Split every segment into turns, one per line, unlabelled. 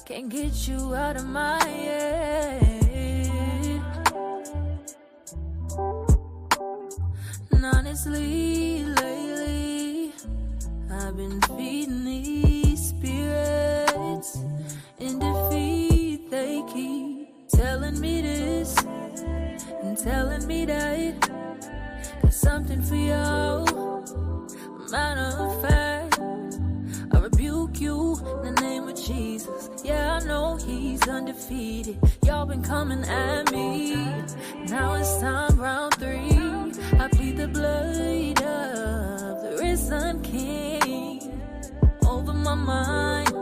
Can't get you out of my head. And honestly, lately, I've been feeding these spirits in defeat. They keep telling me this and telling me that. Got something for you. Matter of fact, I rebuke you in the name of Jesus. Yeah, I know he's undefeated. Y'all been coming at me. Now it's time, round 3. I plead the blood of the risen King over my mind,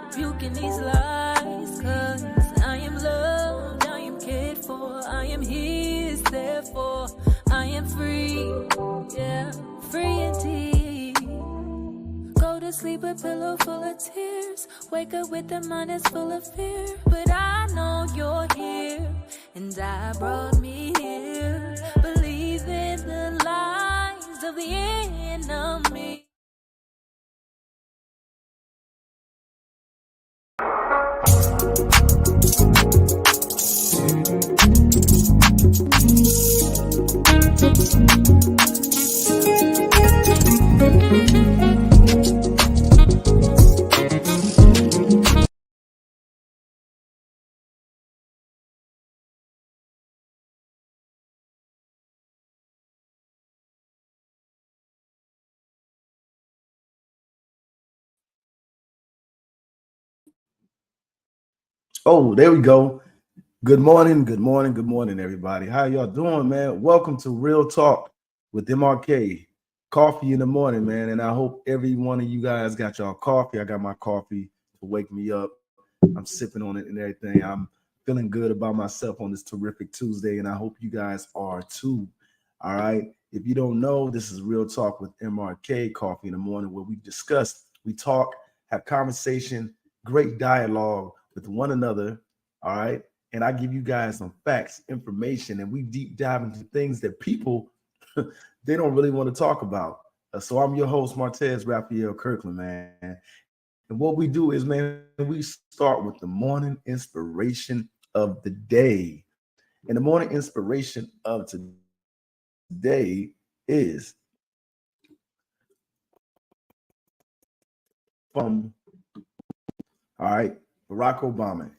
rebuking these lies. Cause I am loved, I am cared for, I am his, therefore I am free. Yeah, free indeed. Go to sleep with a pillow full of tears, wake up with a mind that's full of fear. But I know you're here, and I brought me here. Believe in the lies of the enemy.
Oh, there we go. Good morning, everybody. How y'all doing, man? Welcome to Real Talk with MRK. Coffee in the morning, man. And I hope every one of you guys got y'all coffee. I got my coffee to wake me up. I'm sipping on it and everything. I'm feeling good about myself on this terrific Tuesday, and I hope you guys are too. All right. If you don't know, this is Real Talk with MRK, Coffee in the Morning, where we discuss, we talk, have conversation, great dialogue with one another. All right. And I give you guys some facts, information, and we deep dive into things that people they don't really want to talk about. So I'm your host, Martez Raphael Kirkland, man. And what we do is, man, we start with the morning inspiration of the day. And the morning inspiration of today is from, all right, Barack Obama.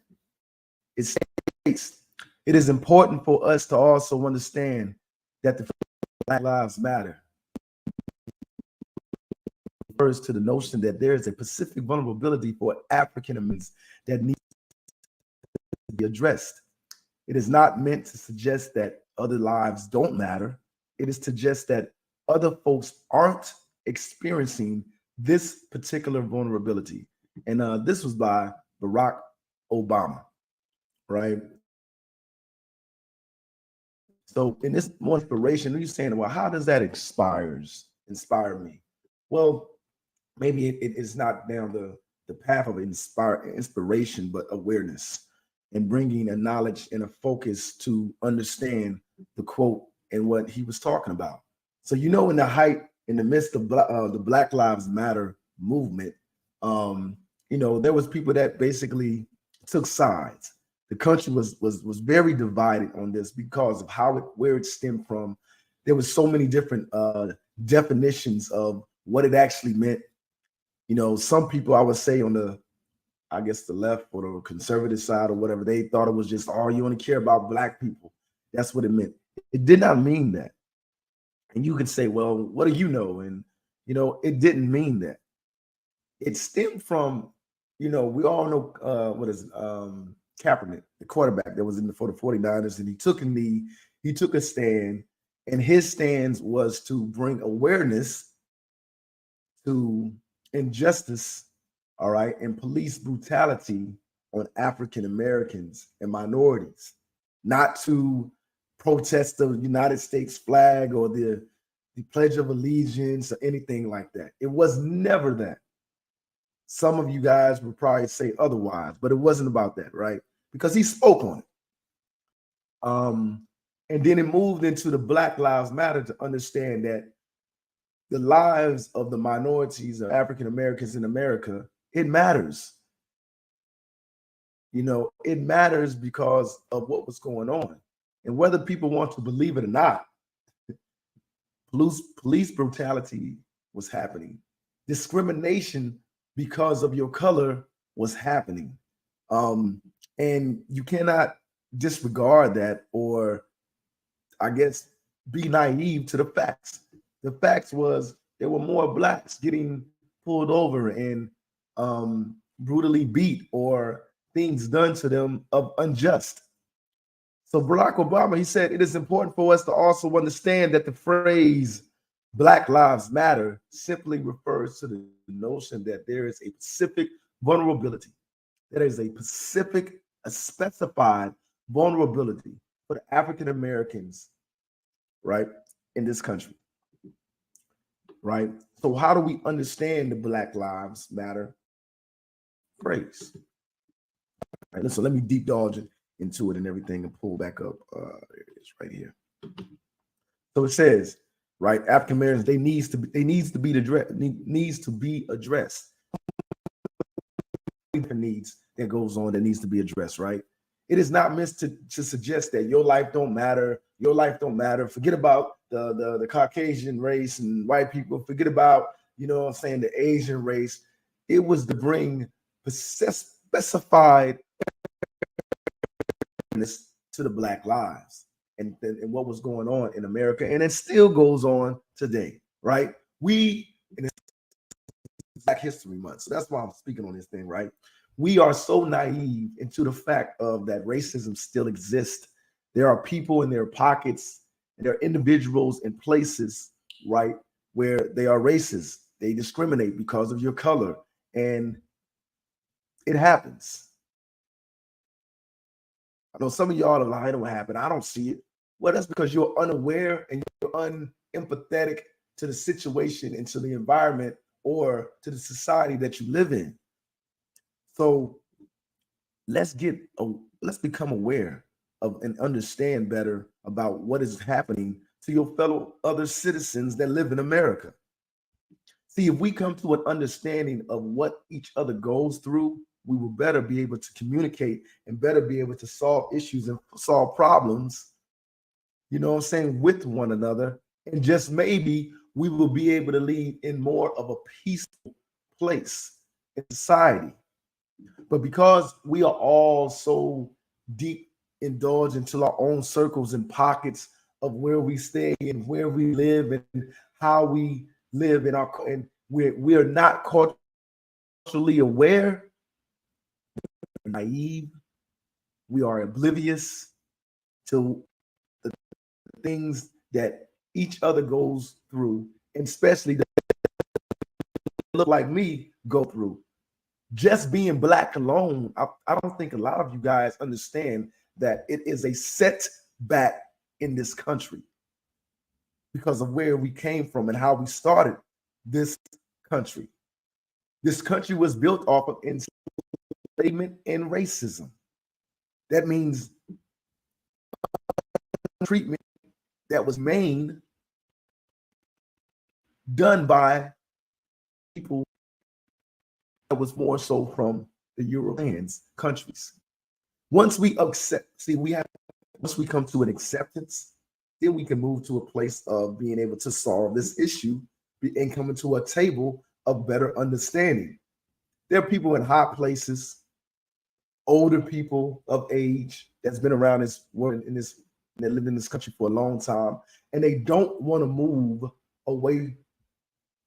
It states, it is important for us to also understand that the Black Lives Matter refers to the notion that there is a specific vulnerability for African Americans that needs to be addressed. It is not meant to suggest that other lives don't matter. It is to suggest that other folks aren't experiencing this particular vulnerability. And this was by Barack Obama, right? So in this more inspiration, you're saying, well, how does that inspire me? Well, maybe it's not down the path of inspiration, but awareness and bringing a knowledge and a focus to understand the quote and what he was talking about. So, in the midst of the Black Lives Matter movement, there was people that basically took sides. The country was very divided on this because of where it stemmed from. There was so many different definitions of what it actually meant. Some people, I would say, on the left or the conservative side or whatever, they thought it was just, oh, you only care about Black people. That's what it meant. It did not mean that. And you can say, well, what do you know? And, it didn't mean that. It stemmed from, we all know, Kaepernick, the quarterback that was for the 49ers, and he took a knee, he took a stand, and his stance was to bring awareness to injustice, all right, and police brutality on African Americans and minorities, not to protest the United States flag or the Pledge of Allegiance or anything like that. It was never that. Some of you guys would probably say otherwise, but it wasn't about that, right? Because he spoke on it. And then it moved into the Black Lives Matter to understand that the lives of the minorities of African Americans in America, it matters. You know, it matters because of what was going on. And whether people want to believe it or not, police brutality was happening. Discrimination because of your color was happening. And you cannot disregard that, or I guess be naive to the facts. The facts was there were more blacks getting pulled over and brutally beat, or things done to them of unjust. So Barack Obama, he said, it is important for us to also understand that the phrase Black Lives Matter simply refers to the notion that there is a specific vulnerability. There is a specific, a specified vulnerability for the African Americans, right, in this country, right? So how do we understand the Black Lives Matter phrase? All right, so let me deep dodge into it and everything and pull back up. There it is right here. So it says, right, African Americans, they needs to be addressed. Needs that goes on that needs to be addressed, right? It is not meant to suggest that your life don't matter. Your life don't matter. Forget about the Caucasian race and white people. Forget about, you know what I'm saying, the Asian race. It was to bring specified to the Black lives and what was going on in America, and it still goes on today, right? We in Black History Month, so that's why I'm speaking on this thing, right? We are so naive into the fact of that racism still exists. There are people in their pockets, and there are individuals in places, right, where they are racist. They discriminate because of your color, and it happens. I know some of y'all are like, it don't happen. I don't see it. Well, that's because you're unaware and you're unempathetic to the situation and to the environment or to the society that you live in. So let's become aware of and understand better about what is happening to your fellow other citizens that live in America. See, if we come to an understanding of what each other goes through, we will better be able to communicate and better be able to solve issues and solve problems, you know what I'm saying, with one another. And just maybe we will be able to lead in more of a peaceful place in society. But because we are all so deep indulged into our own circles and pockets of where we stay and where we live and how we live in our, and we are not culturally aware, naive, we are oblivious to the things that each other goes through, and especially that look like me go through. Just being Black alone, I don't think a lot of you guys understand that it is a setback in this country because of where we came from and how we started this country. This country was built off of enslavement and racism. That means treatment that was done by people that was more so from the European countries. Once we accept, once we come to an acceptance, then we can move to a place of being able to solve this issue and coming to a table of better understanding. There are people in high places, older people of age that's been around this world that lived in this country for a long time, and they don't want to move away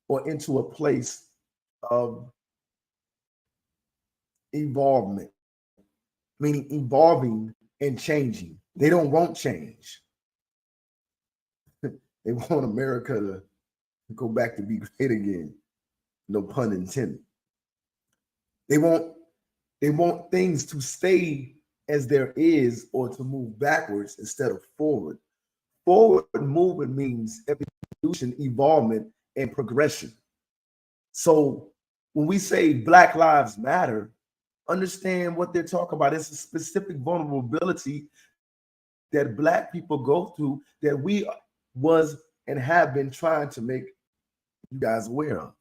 or into a place of involvement, meaning evolving and changing. They don't want change. They want America to go back to be great again. No pun intended. They want things to stay as there is or to move backwards instead of forward. Forward movement means evolution, evolvement, and progression. So when we say Black Lives Matter, understand what they're talking about. It's a specific vulnerability that Black people go through that we was and have been trying to make you guys aware of.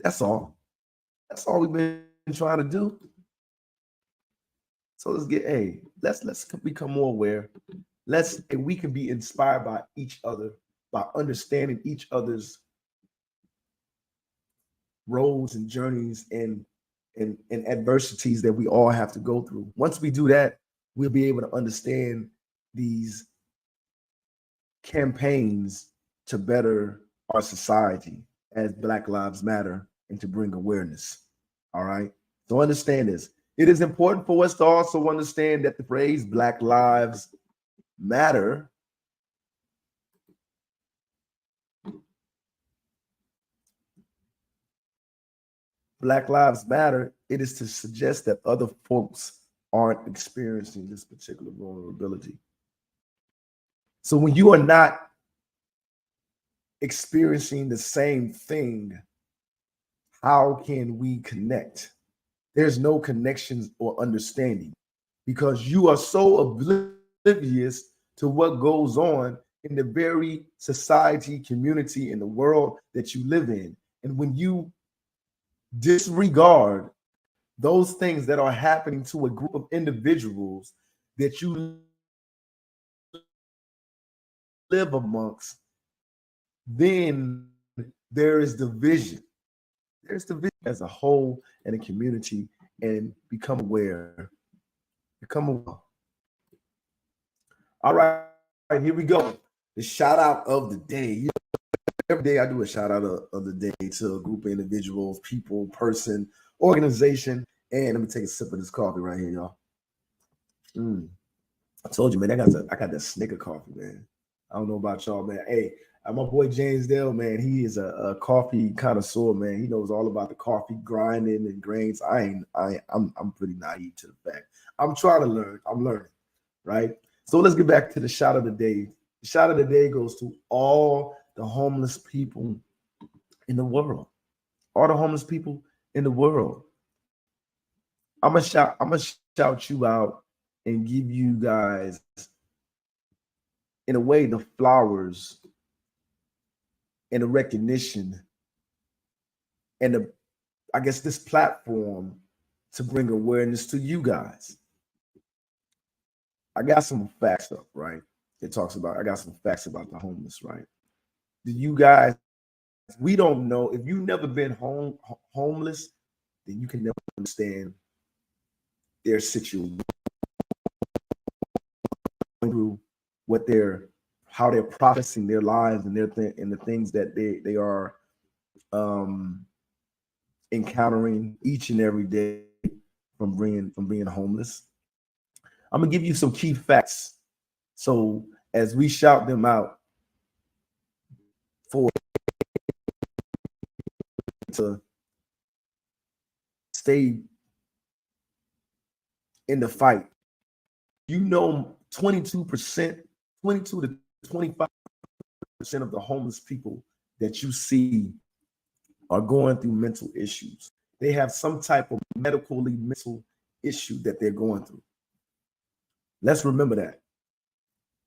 That's all. That's all we've been trying to do. So let's become more aware. And we can be inspired by each other, by understanding each other's roads and journeys and adversities that we all have to go through. Once we do that, we'll be able to understand these campaigns to better our society as Black Lives Matter and to bring awareness. All right. So understand this. It is important for us to also understand that the phrase Black Lives Matter Black Lives Matter, it is to suggest that other folks aren't experiencing this particular vulnerability. So when you are not experiencing the same thing, how can we connect? There's no connections or understanding because you are so oblivious to what goes on in the very society, community, in the world that you live in. And when you disregard those things that are happening to a group of individuals that you live amongst, then there is division. There's division as a whole and a community, and become aware. Become aware. All right, here we go. The shout out of the day. Every day I do a shout out of the day to a group of individuals, people, person, organization. And let me take a sip of this coffee right here, y'all. I told you, man, I got that Snicker coffee, man. I don't know about y'all, man. Hey, my boy James Dale, man, he is a coffee connoisseur, man. He knows all about the coffee grinding and grains. I'm pretty naive to the fact. I'm trying to learn. I'm learning, right? So let's get back to the shout of the day. The shout of the day goes to all the homeless people in the world. All the homeless people in the world. I'm gonna shout you out and give you guys, in a way, the flowers and the recognition and I guess this platform to bring awareness to you guys. I got some facts up, right? I got some facts about the homeless, right? Do you guys, we don't know, if you've never been homeless, then you can never understand their situation, through how they're processing their lives and and the things that they are encountering each and every day from being homeless. I'm gonna give you some key facts. So as we shout them out for to stay in the fight, 22 to 25% of the homeless people that you see are going through mental issues. They have some type of mental issue that they're going through. Let's remember that.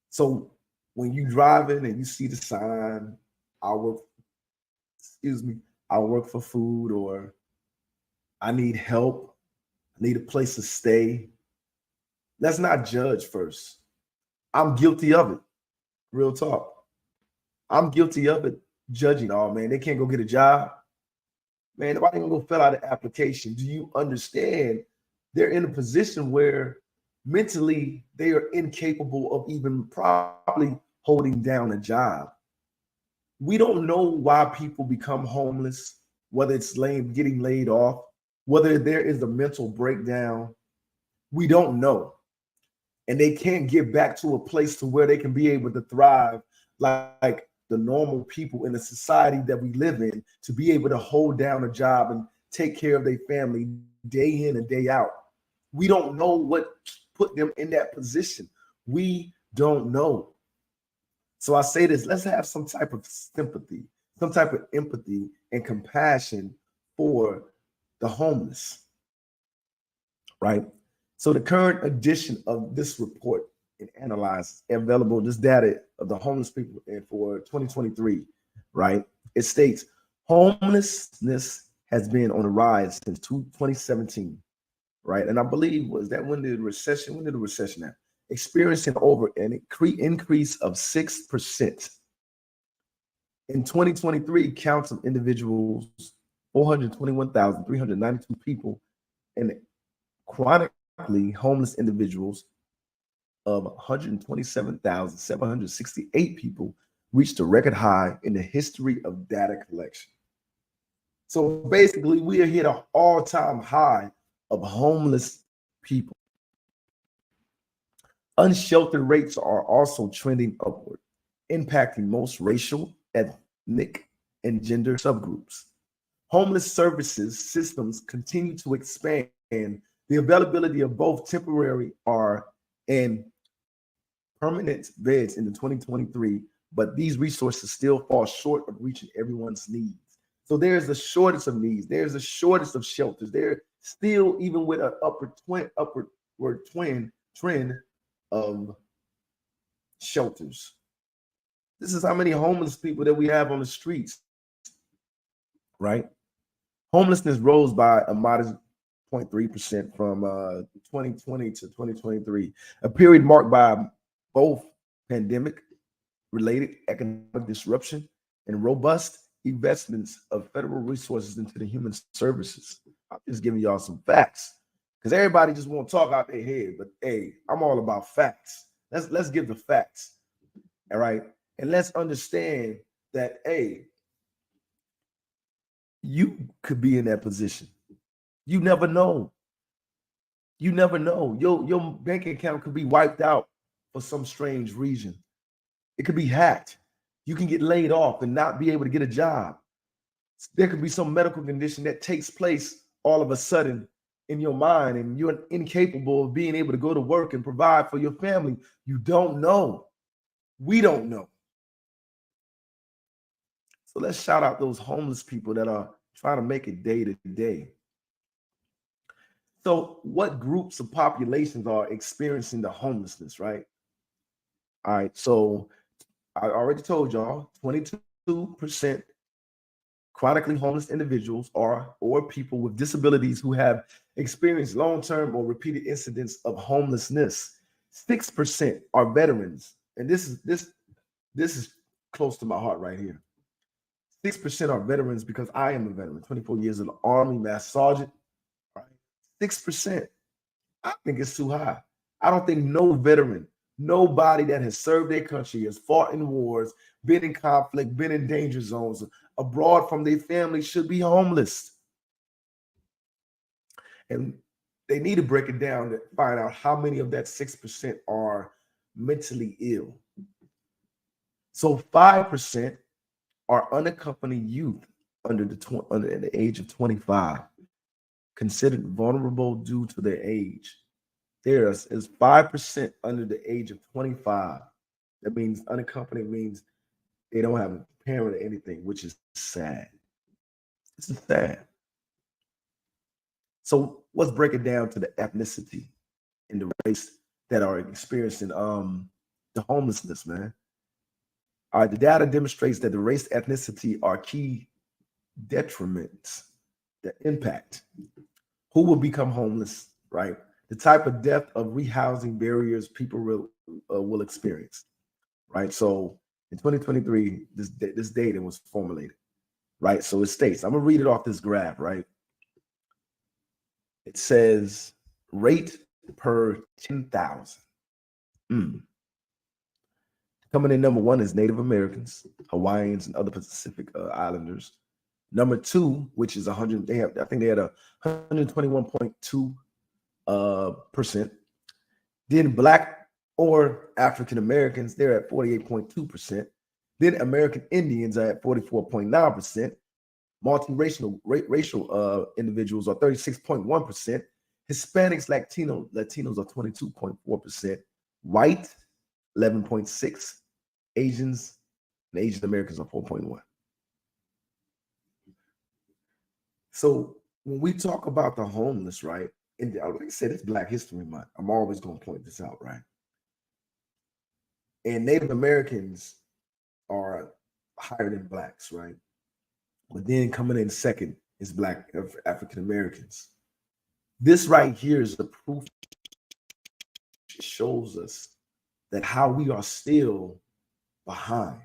So when you driving and you see the sign, I work for food, or I need help, I need a place to stay. Let's not judge first. I'm guilty of it. Real talk. I'm guilty of it, judging. Oh man, they can't go get a job. Man, nobody gonna go fill out an application. Do you understand? They're in a position where mentally they are incapable of even probably holding down a job. We don't know why people become homeless, whether it's getting laid off, whether there is a mental breakdown. We don't know. And they can't get back to a place to where they can be able to thrive like the normal people in the society that we live in, to be able to hold down a job and take care of their family day in and day out. We don't know what put them in that position. We don't know. So I say this, let's have some type of sympathy, some type of empathy and compassion for the homeless, right? So the current edition of this report and analyzes available this data of the homeless people for 2023, right? It states homelessness has been on the rise since 2017, right? And I believe when did the recession happen? Experiencing over an increase of 6%. In 2023, counts of individuals, 421,392 people, and chronically homeless individuals of 127,768 people reached a record high in the history of data collection. So basically, we are hit an all-time high of homeless people. Unsheltered rates are also trending upward, impacting most racial, ethnic, and gender subgroups. Homeless services systems continue to expand the availability of both temporary and permanent beds in the 2023, but these resources still fall short of reaching everyone's needs. So there's a shortage of needs. There's a shortage of shelters. There still, even with an upward trend of shelters. This is how many homeless people that we have on the streets, right? Homelessness rose by a modest 0.3% from 2020 to 2023, a period marked by both pandemic-related economic disruption and robust investments of federal resources into the human services. I'm just giving y'all some facts because everybody just want to talk out their head, but hey, I'm all about facts. Let's give the facts, all right? And let's understand that, hey, you could be in that position. You never know. You never know. Your bank account could be wiped out for some strange reason. It could be hacked. You can get laid off and not be able to get a job. There could be some medical condition that takes place all of a sudden in your mind, and you're incapable of being able to go to work and provide for your family. You don't know. We don't know. So let's shout out those homeless people that are trying to make it day to day. So what groups of populations are experiencing the homelessness, right? All right, so I already told y'all 22% chronically homeless individuals are or people with disabilities who have experienced long-term or repeated incidents of homelessness. 6% are veterans, and this is close to my heart right here. 6% are veterans because I am a veteran, 24 years in the Army, Master Sergeant. Right? 6%. I think it's too high. I don't think no veteran, nobody that has served their country, has fought in wars, been in conflict, been in danger zones, abroad from their family should be homeless. And they need to break it down to find out how many of that 6% are mentally ill. So 5% are unaccompanied youth under the age of 25, considered vulnerable due to their age. There is 5% under the age of 25. That means unaccompanied means they don't have a parent or anything, which is sad. This is sad. So let's break it down to the ethnicity and the race that are experiencing the homelessness, man. All right, the data demonstrates that the race ethnicity are key detriments that impact who will become homeless, right? The type of depth of rehousing barriers people will experience, right? So in 2023, this data was formulated, right? So it states, I'm gonna read it off this graph, right? It says rate per 10,000. Coming in number one is Native Americans, Hawaiians, and other Pacific Islanders. Number two, which is 100, I think they had a 121.2%. Then Black or African Americans, they're at 48.2%. Then American Indians are at 44.9%. Multiracial individuals are 36.1%. Hispanics, Latinos are 22.4%. White, 11.6%. Asians and Asian Americans are 4.1%. So when we talk about the homeless, right? And like I said, it's Black History Month. I'm always going to point this out, right? And Native Americans are higher than Blacks, right? But then coming in second is Black African Americans. This right here is the proof. It shows us that how we are still behind.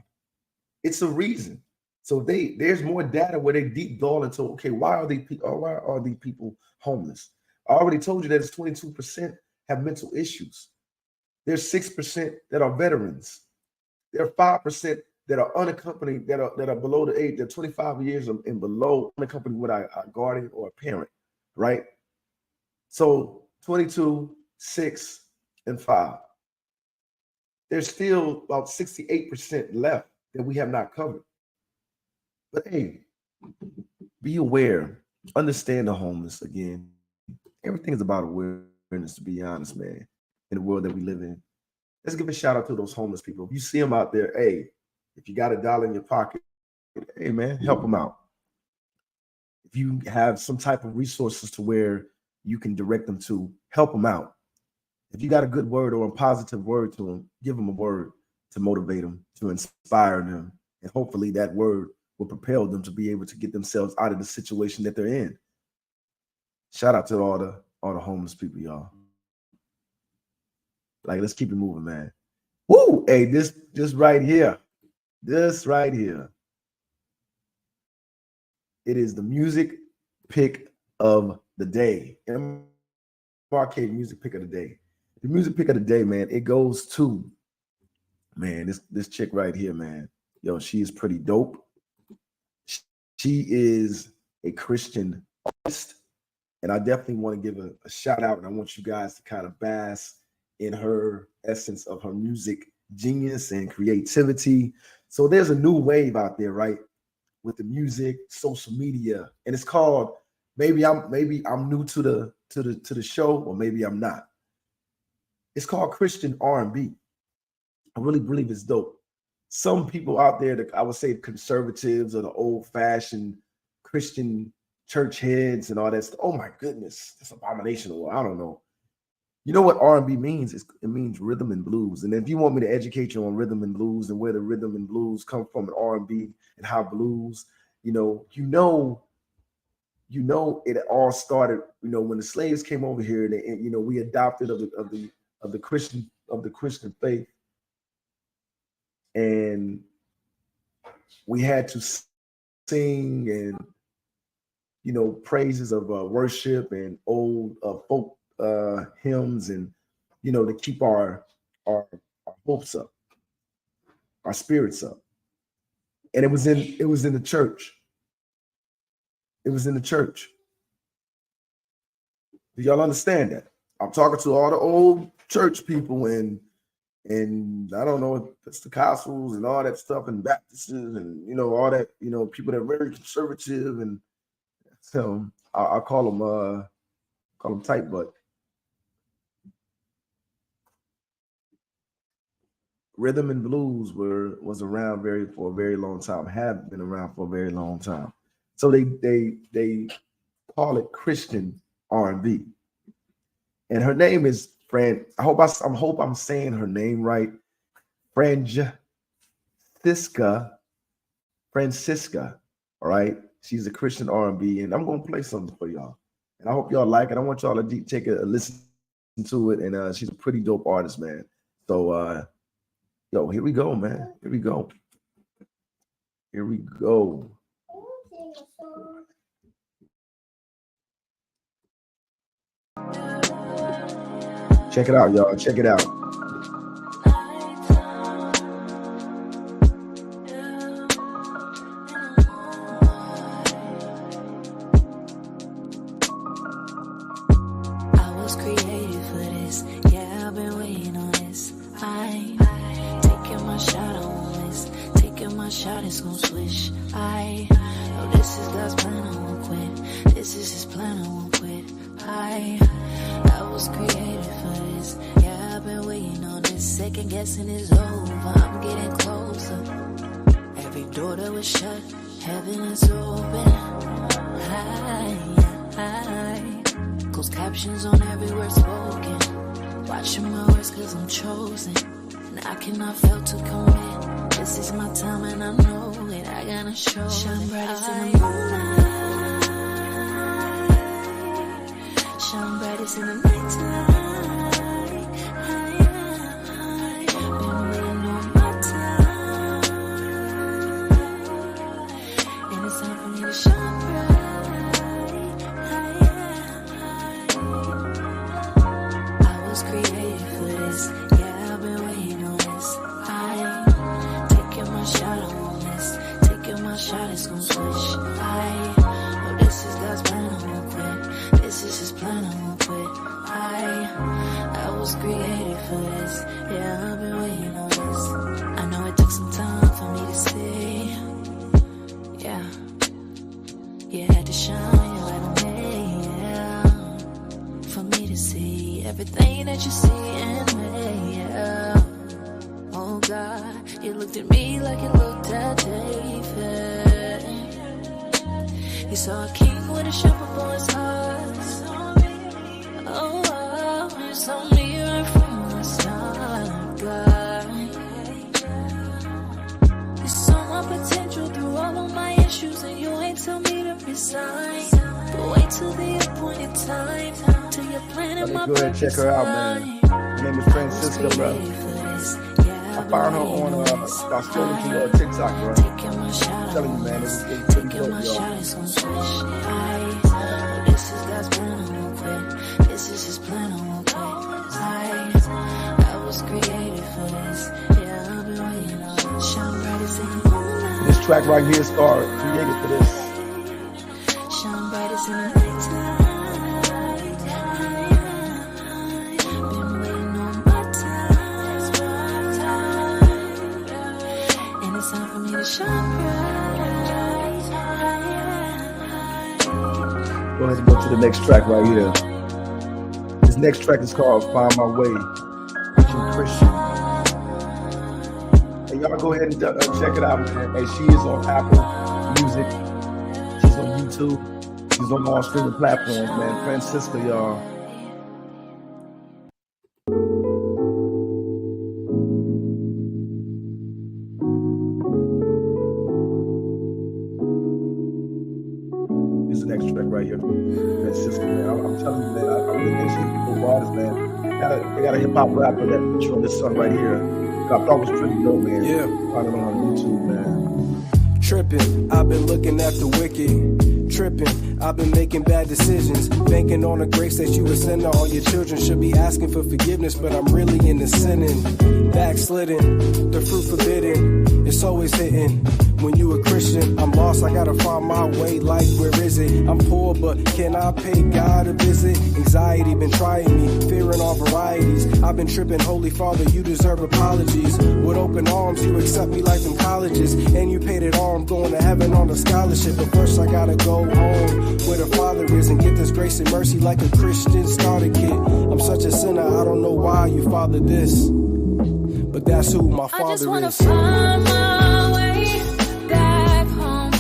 It's a reason. So there's more data where they deep dive into, okay, why are these people homeless? I already told you that it's 22% have mental issues. There's 6% that are veterans. There are 5% that are unaccompanied, that are below the age, they're 25 years and below, unaccompanied with a guardian or a parent, right? So 22, 6, and 5. There's still about 68% left that we have not covered. But hey, be aware, understand the homeless again. Everything is about awareness, to be honest, man, in the world that we live in. Let's give a shout out to those homeless people. If you see them out there, hey, if you got $1 in your pocket, hey, man, help them out. If you have some type of resources to where you can direct them to, help them out. If you got a good word or a positive word to them, give them a word to motivate them, to inspire them. And hopefully that word will propel them to be able to get themselves out of the situation that they're in. Shout out to all the homeless people, y'all. Like, let's keep it moving, man. Woo! Hey, this right here. This right here. It is the music pick of the day. MRK music pick of the day. The music pick of the day, man, it goes to, man, this chick right here, man. Yo, she is pretty dope. She is a Christian artist. And I definitely want to give a shout out, and I want you guys to kind of bask in her essence of her music genius and creativity. So there's a new wave out there, right? With the music, social media, and it's called, maybe I'm new to the show, or maybe I'm not. It's called Christian R&B. I really believe it's dope. Some people out there, that I would say conservatives or the old-fashioned Christian church heads and all that stuff. Oh my goodness, it's abominational. I don't know. You know what R&B means? It means rhythm and blues. And if you want me to educate you on rhythm and blues and where the rhythm and blues come from in R&B and how blues, you know, it all started, when the slaves came over here, and we adopted of the Christian faith, and we had to sing and praises of worship and old folk hymns, and to keep our hopes up, our spirits up. And it was in the church. It was in the church. Do y'all understand that? I'm talking to all the old church people and I don't know if it's the Pentecostals and all that stuff, and Baptists and all that, people that are very conservative, and so I call them tight butt. Rhythm and blues was around for a very long time, have been around for a very long time. So they call it Christian R&B. And her name is I hope I'm saying her name right. Francesca. All right. She's a Christian R&B, and I'm gonna play something for y'all. And I hope y'all like it. I want y'all to take a listen to it. And she's a pretty dope artist, man. So yo, here we go, man. Here we go. Here we go. Check it out, y'all. Check it out.
I was created for this. Yeah, I've been waiting on this. I'm taking my shot, I won't miss. Taking my shot, it's gonna switch. I know this is God's plan, I won't quit. This is his plan, I won't quit. I was created for this. Yeah, I've been waiting on this. Second guessing is over. I'm getting closer. Every door that was shut, heaven is open. Closed captions on every word spoken. Watching my words cause I'm chosen. And I cannot fail to commit. This is my time and I know it. I gotta show it. Shine bright as in the moonlight. Shine brightest in the nighttime. Been waiting on my time, and it's time for me to shine bright. I was created for this. Yeah, I've been waiting on this. Taking my shot, I won't miss. Taking my shot, it's gon' switch. Oh, this is God's plan, I won't quit. This is His plan, I won't quit. I was created for this. Yeah, I've been waiting on this. I know it took some time for me to see. Yeah, you had to shine your light on me. Yeah, for me to see everything that you see in me. Yeah. Oh God, you looked at me like you looked at David. You saw a king with a shepherd boy's heart. Oh, you saw me right from the start, God. You saw my potential through all of my issues, and you ain't tell me to resign. But wait till the appointed time, till you're planning my
go ahead and check her out, man. Her name is Francesca, bro. I found her on I scrolling through TikTok, bro. I'm telling you, man, it's pretty dope, y'all.
This is God's plan, I won't quit. This is His plan, I won't quit. I was created for this. Yeah, I've been waiting on it. Shine bright as in the moonlight.
This track right here is called Created for This.
Shine bright as in the nighttime. Been waiting on my time. And it's time for me to shine bright.
Go ahead and go to the next track right here. This next track is called Find My Way, featuring Christian. And y'all go ahead and check it out, man. And she is on Apple Music. She's on YouTube. She's on all streaming platforms, man. Francesca, y'all. This is the next track right here. Francesca, man. I'm telling you, man. I really think she's the artist, man. They got a hip hop rapper that featured on this song right here. I thought was pretty dope, man.
Yeah.
Find it on YouTube, man.
Tripping, I've been looking at the wicked. Tripping, I've been making bad decisions. Banking on the grace that you would send to all your children. Should be asking for forgiveness, but I'm really into sinning. Backsliding, the fruit forbidden. It's always hitting. When you a Christian, I'm lost, I gotta find my way. Like, where is it? I'm poor, but can I pay God a visit? Anxiety been trying me, fearing all varieties. I've been tripping, Holy Father, you deserve apologies. With open arms, you accept me like them colleges. And you paid it all, I'm going to heaven on a scholarship. But first I gotta go home, where the Father is, and get this grace and mercy like a Christian starter kit. I'm such a sinner, I don't know why you fathered this. But that's who my Father is.
I just wanna find my way back home.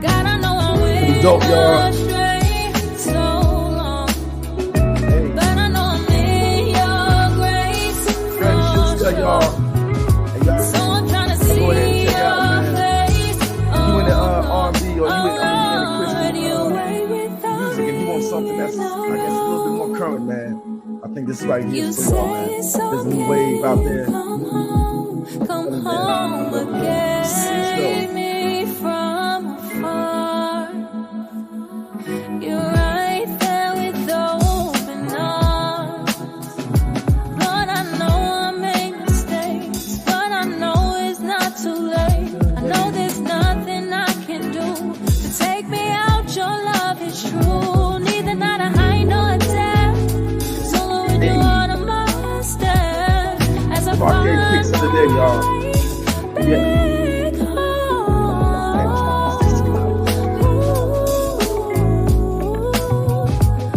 God, I know I went
dope, y'all.
astray so long, but I know I'm in your grace for
Francesca, y'all.
sure.
Hey, y'all.
So I'm trying to
Go
see
ahead and check
your
out, man.
face.
You in the R&B or you in the Christian
you way without
music, and you want something that's, I guess, a little bit more current, man. I think this right here
you
is for y'all, man.
say it's
There's a new wave out there.
come home again. Save me from afar. You're right there with open arms. Lord, I know I made mistakes, but I know it's not too late. I know there's nothing I can do to take me out. Your love is true. Neither not a high nor a depth. So Lord, you order my steps as I
MRK picks
find
today, y'all.
my
Yeah.
back home.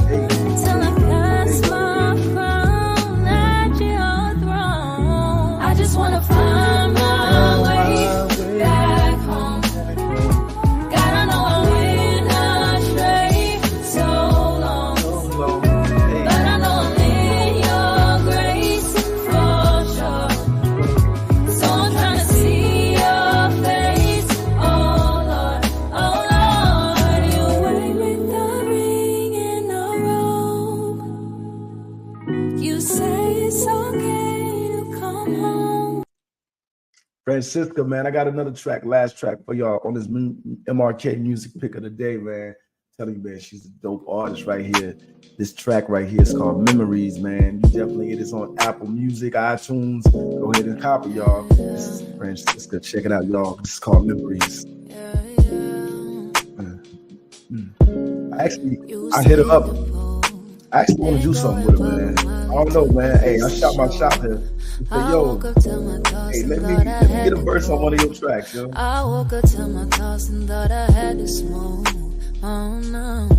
Hey,
Till I cast my crown at your throne. I just wanna find my way back home. God, I know I went astray so long, but I know I'm in your grace for sure. So I'm trying to see
Francesca, man, I got another track, last track for y'all on this MRK music pick of the day, man. Telling you, man, she's a dope artist right here. This track right here is called Memories, man. You definitely it is on Apple Music, iTunes. Go ahead and copy, y'all. This is Francesca. Check it out, y'all. This is called Memories. I hit her up. I actually want to do something with her, man. I don't know, man. Hey, I shot my shot here. Said, yo, hey, let me get a verse on one of your tracks, yo.
I woke up to my thoughts and thought I had to smoke. Oh no.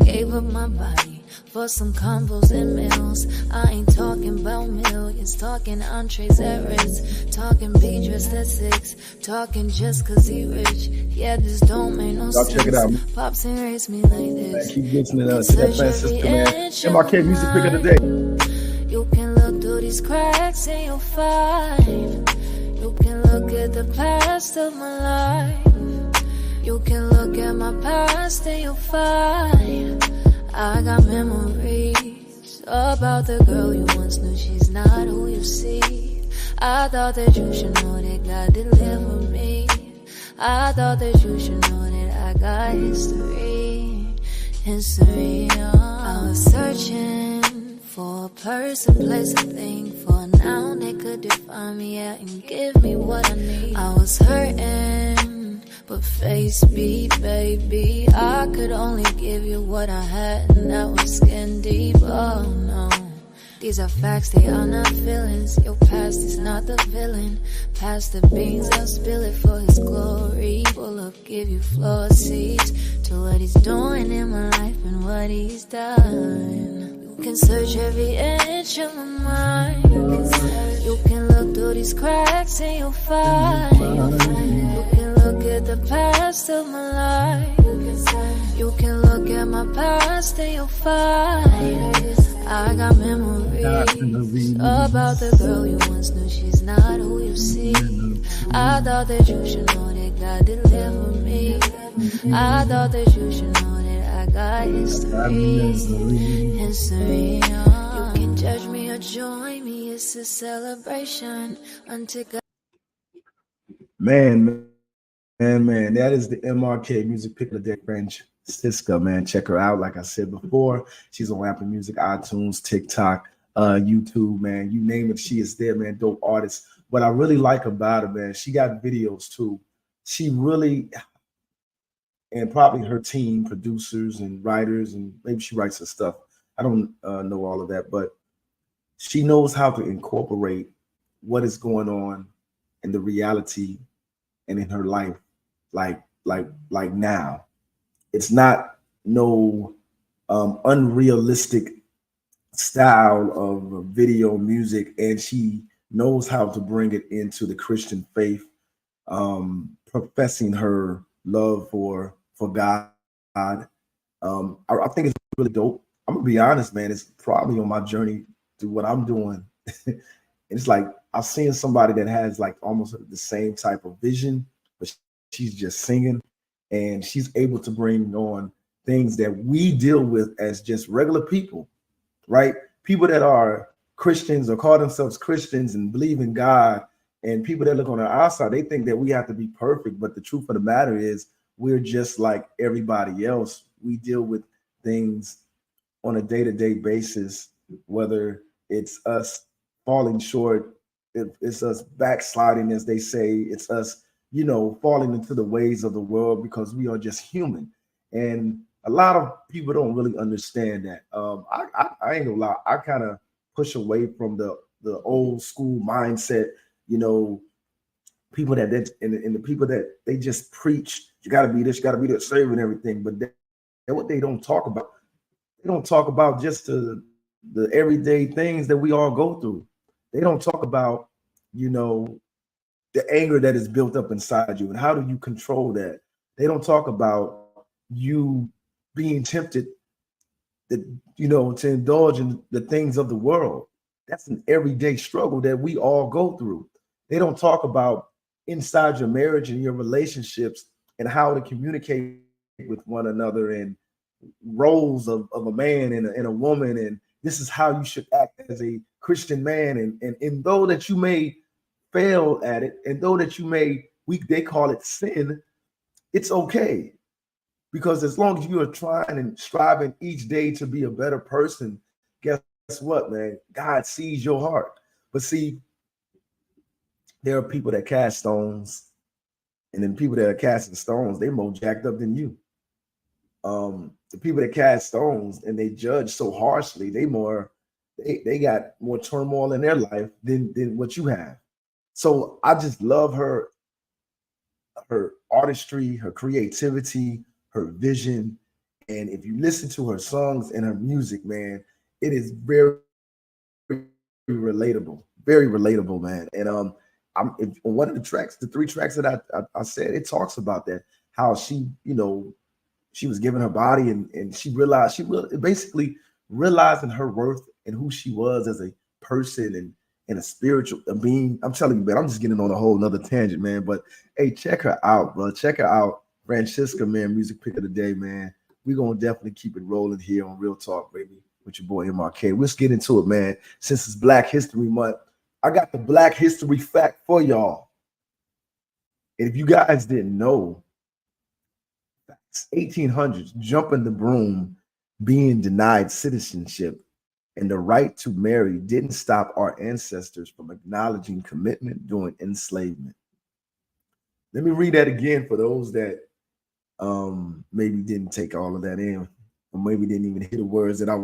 Gave up my body for some combos and meals. I ain't talking about millions, talking entrees at Ritz, talking be dressed at 6, talking just cause he rich. Yeah, this don't make no sense.
Check it out.
Pops and raised me like this.
Man, keep listening to that Francesca, man. MRK music pick of the day.
You can look through these cracks and you'll find. You can look at the past of my life. You can look at my past and you'll find I got memories about the girl you once knew. She's not who you see. I thought that you should know that God delivered me. I thought that you should know that I got history. I was searching for a person, place, a thing, for a noun that could define me, yeah, and give me what I need. I was hurting, but face beat, baby, I could only give you what I had, and that was skin deep. Oh no, these are facts, they are not feelings. Your past is not the villain. Pass the beans, I'll spill it for his glory. Pull up, give you floor seats to what he's doing in my life and what he's done. You can search every inch of my mind. You can look through these cracks and you'll find. You can look at the past of my life. You can look at my past and you'll find I got memories about the girl you once knew. She's not who you see. I thought that you should know that God delivered me. I thought that you should know that I got history. You can judge me or join me. It's a celebration until God.
Man, that is the MRK music pick of the day, Francesca, man. Check her out. Like I said before, she's on Apple Music, iTunes, TikTok, YouTube, man. You name it, she is there, man. Dope artist. What I really like about her, man, she got videos too. She really, and probably her team, producers and writers, and maybe she writes her stuff. I don't know all of that, but she knows how to incorporate what is going on in the reality and in her life, like now. It's not no unrealistic style of video music, and she knows how to bring it into the Christian faith, professing her love for God. I think it's really dope. I'm gonna be honest, man. It's probably on my journey to what I'm doing. It's like I've seen somebody that has like almost the same type of vision, but she's just singing, and she's able to bring on things that we deal with as just regular people, right? People that are Christians or call themselves Christians and believe in God, and people that look on the outside, they think that we have to be perfect. But the truth of the matter is we're just like everybody else. We deal with things on a day-to-day basis, whether it's us falling short, if it's us backsliding, as they say, it's us, falling into the ways of the world, because we are just human. And a lot of people don't really understand that. I ain't gonna lie, I kind of push away from the old school mindset, people that and the people that they just preach, you gotta be this, you gotta be that, saving everything. But what they don't talk about, they don't talk about just the everyday things that we all go through. They don't talk about, the anger that is built up inside you and how do you control that. They don't talk about you being tempted to indulge in the things of the world. That's an everyday struggle that we all go through. They don't talk about inside your marriage and your relationships and how to communicate with one another, and roles of a man and a woman, and this is how you should act as a Christian man. And though that you may fail at it, and though that you may, they call it sin, it's okay. Because as long as you are trying and striving each day to be a better person, guess what, man? God sees your heart. But see, there are people that cast stones, and then people that are casting stones, they more jacked up than you. The people that cast stones and they judge so harshly, they got more turmoil in their life than what you have. So I just love her artistry, her creativity, her vision. And if you listen to her songs and her music, man, it is very relatable, man. And on one of the tracks, the 3 tracks that I said, it talks about that, how she, she was giving her body, and she realized basically realizing her worth and who she was as a person and a spiritual being. I'm telling you, man, I'm just getting on a whole nother tangent, man. But hey, check her out, bro. Check her out. Francesca, man, music pick of the day, man. We're gonna definitely keep it rolling here on Real Talk, baby, with your boy MRK. Let's get into it, man. Since it's Black History Month, I got the Black History fact for y'all. And if you guys didn't know, 1800s, jumping the broom, being denied citizenship, and the right to marry didn't stop our ancestors from acknowledging commitment during enslavement. Let me read that again for those that maybe didn't take all of that in, or maybe didn't even hear the words that I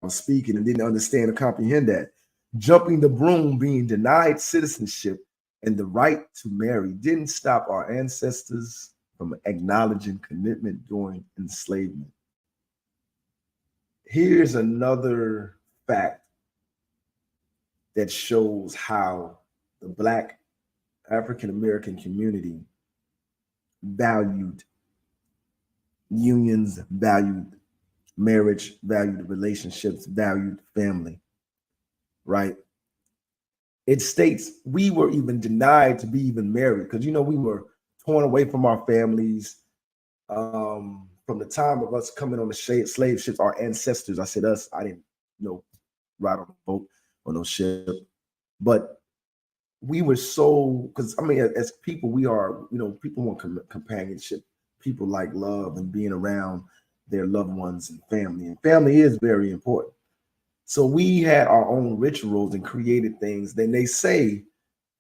was speaking and didn't understand or comprehend that. Jumping the broom, being denied citizenship, and the right to marry didn't stop our ancestors from acknowledging commitment during enslavement. Here's another fact that shows how the Black African American community valued unions, valued marriage, valued relationships, valued family, right? It states we were even denied to be even married because, we were torn away from our families from the time of us coming on the slave ships, our ancestors. I said us, I didn't, ride on a boat or no ship, but we were so, because as people, we are, people want companionship. People like love and being around their loved ones and family is very important. So we had our own rituals and created things. Then they say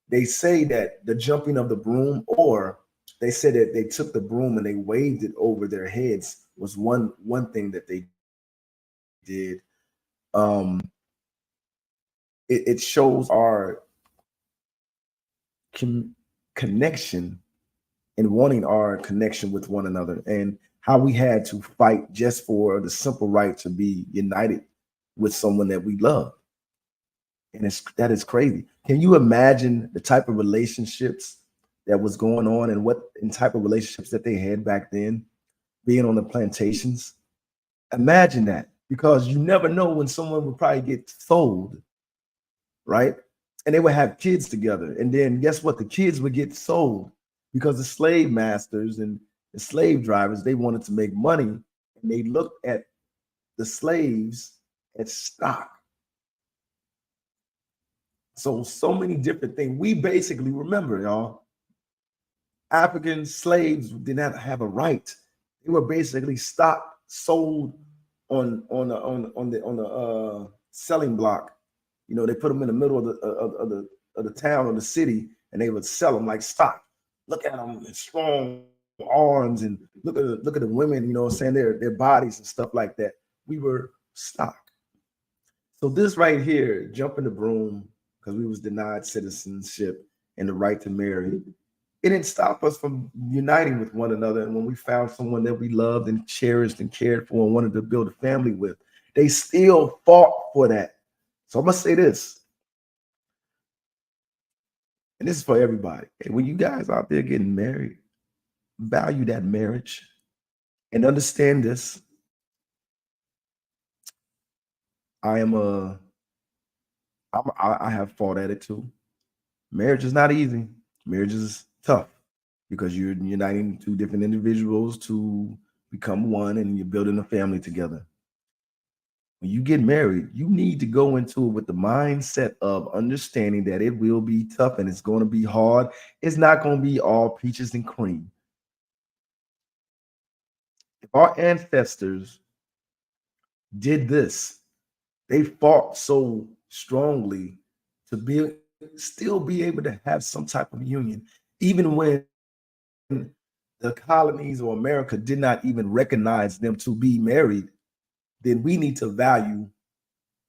that the jumping of the broom, or they said that they took the broom and they waved it over their heads, was one thing that they did. It shows our connection and wanting our connection with one another, and how we had to fight just for the simple right to be united with someone that we love. And that is crazy. Can you imagine the type of relationships that was going on, and what type of relationships that they had back then, being on the plantations? Imagine that, because you never know when someone would probably get sold, right? And they would have kids together. And then guess what? The kids would get sold because the slave masters and the slave drivers, they wanted to make money, and they looked at the slaves as stock. So many different things. We basically, remember, y'all, African slaves did not have a right. They were basically stock, sold on the selling block. They put them in the middle of the town or the city, and they would sell them like stock. Look at them, strong arms, and look at the women, saying their bodies and stuff like that. We were stock. So this right here, jumping the broom because we was denied citizenship and the right to marry, it didn't stop us from uniting with one another. And when we found someone that we loved and cherished and cared for and wanted to build a family with, they still fought for that. So I'm gonna say this, and this is for everybody. Hey, when you guys out there getting married, value that marriage and understand this. I have fought at it too. Marriage is not easy. Marriage is tough because you're uniting two different individuals to become one, and you're building a family together. when you get married, you need to go into it with the mindset of understanding that it will be tough and it's going to be hard. It's not going to be all peaches and cream. If our ancestors did this, they fought so strongly to be still be able to have some type of union, even when the colonies or America did not even recognize them to be married, then we need to value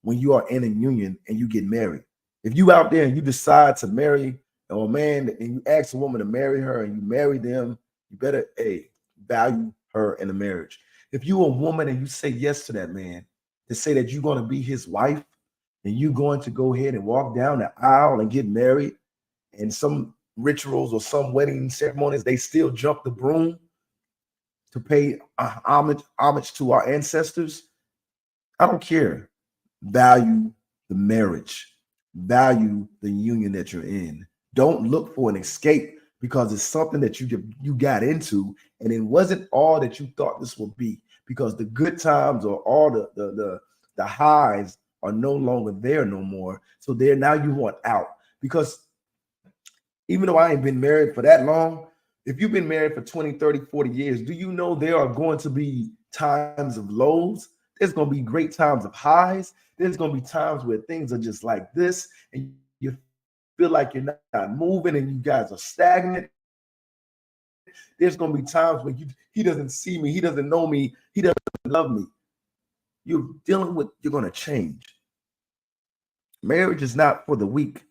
when you are in a union and you get married. If you out there and you decide to marry a man and you ask a woman to marry her and you marry them, you better value her in a marriage. If you a woman and you say yes to that man, to say that you're going to be his wife and you're going to go ahead and walk down the aisle and get married, and some rituals or some wedding ceremonies, they still jump the broom to pay homage to our ancestors. I don't care. Value the marriage. Value the union that you're in. Don't look for an escape because it's something that you got into and it wasn't all that you thought this would be, because the good times or all the highs are no longer there no more. So there now you want out, because even though I ain't been married for that long, if you've been married for 20, 30, 40 years, do you know there are going to be times of lows? There's going to be great times of highs. There's going to be times where things are just like this and you feel like you're not moving and you guys are stagnant. There's going to be times when he doesn't see me, he doesn't know me, he doesn't love me. You're dealing with, you're going to change. Marriage is not for the weak.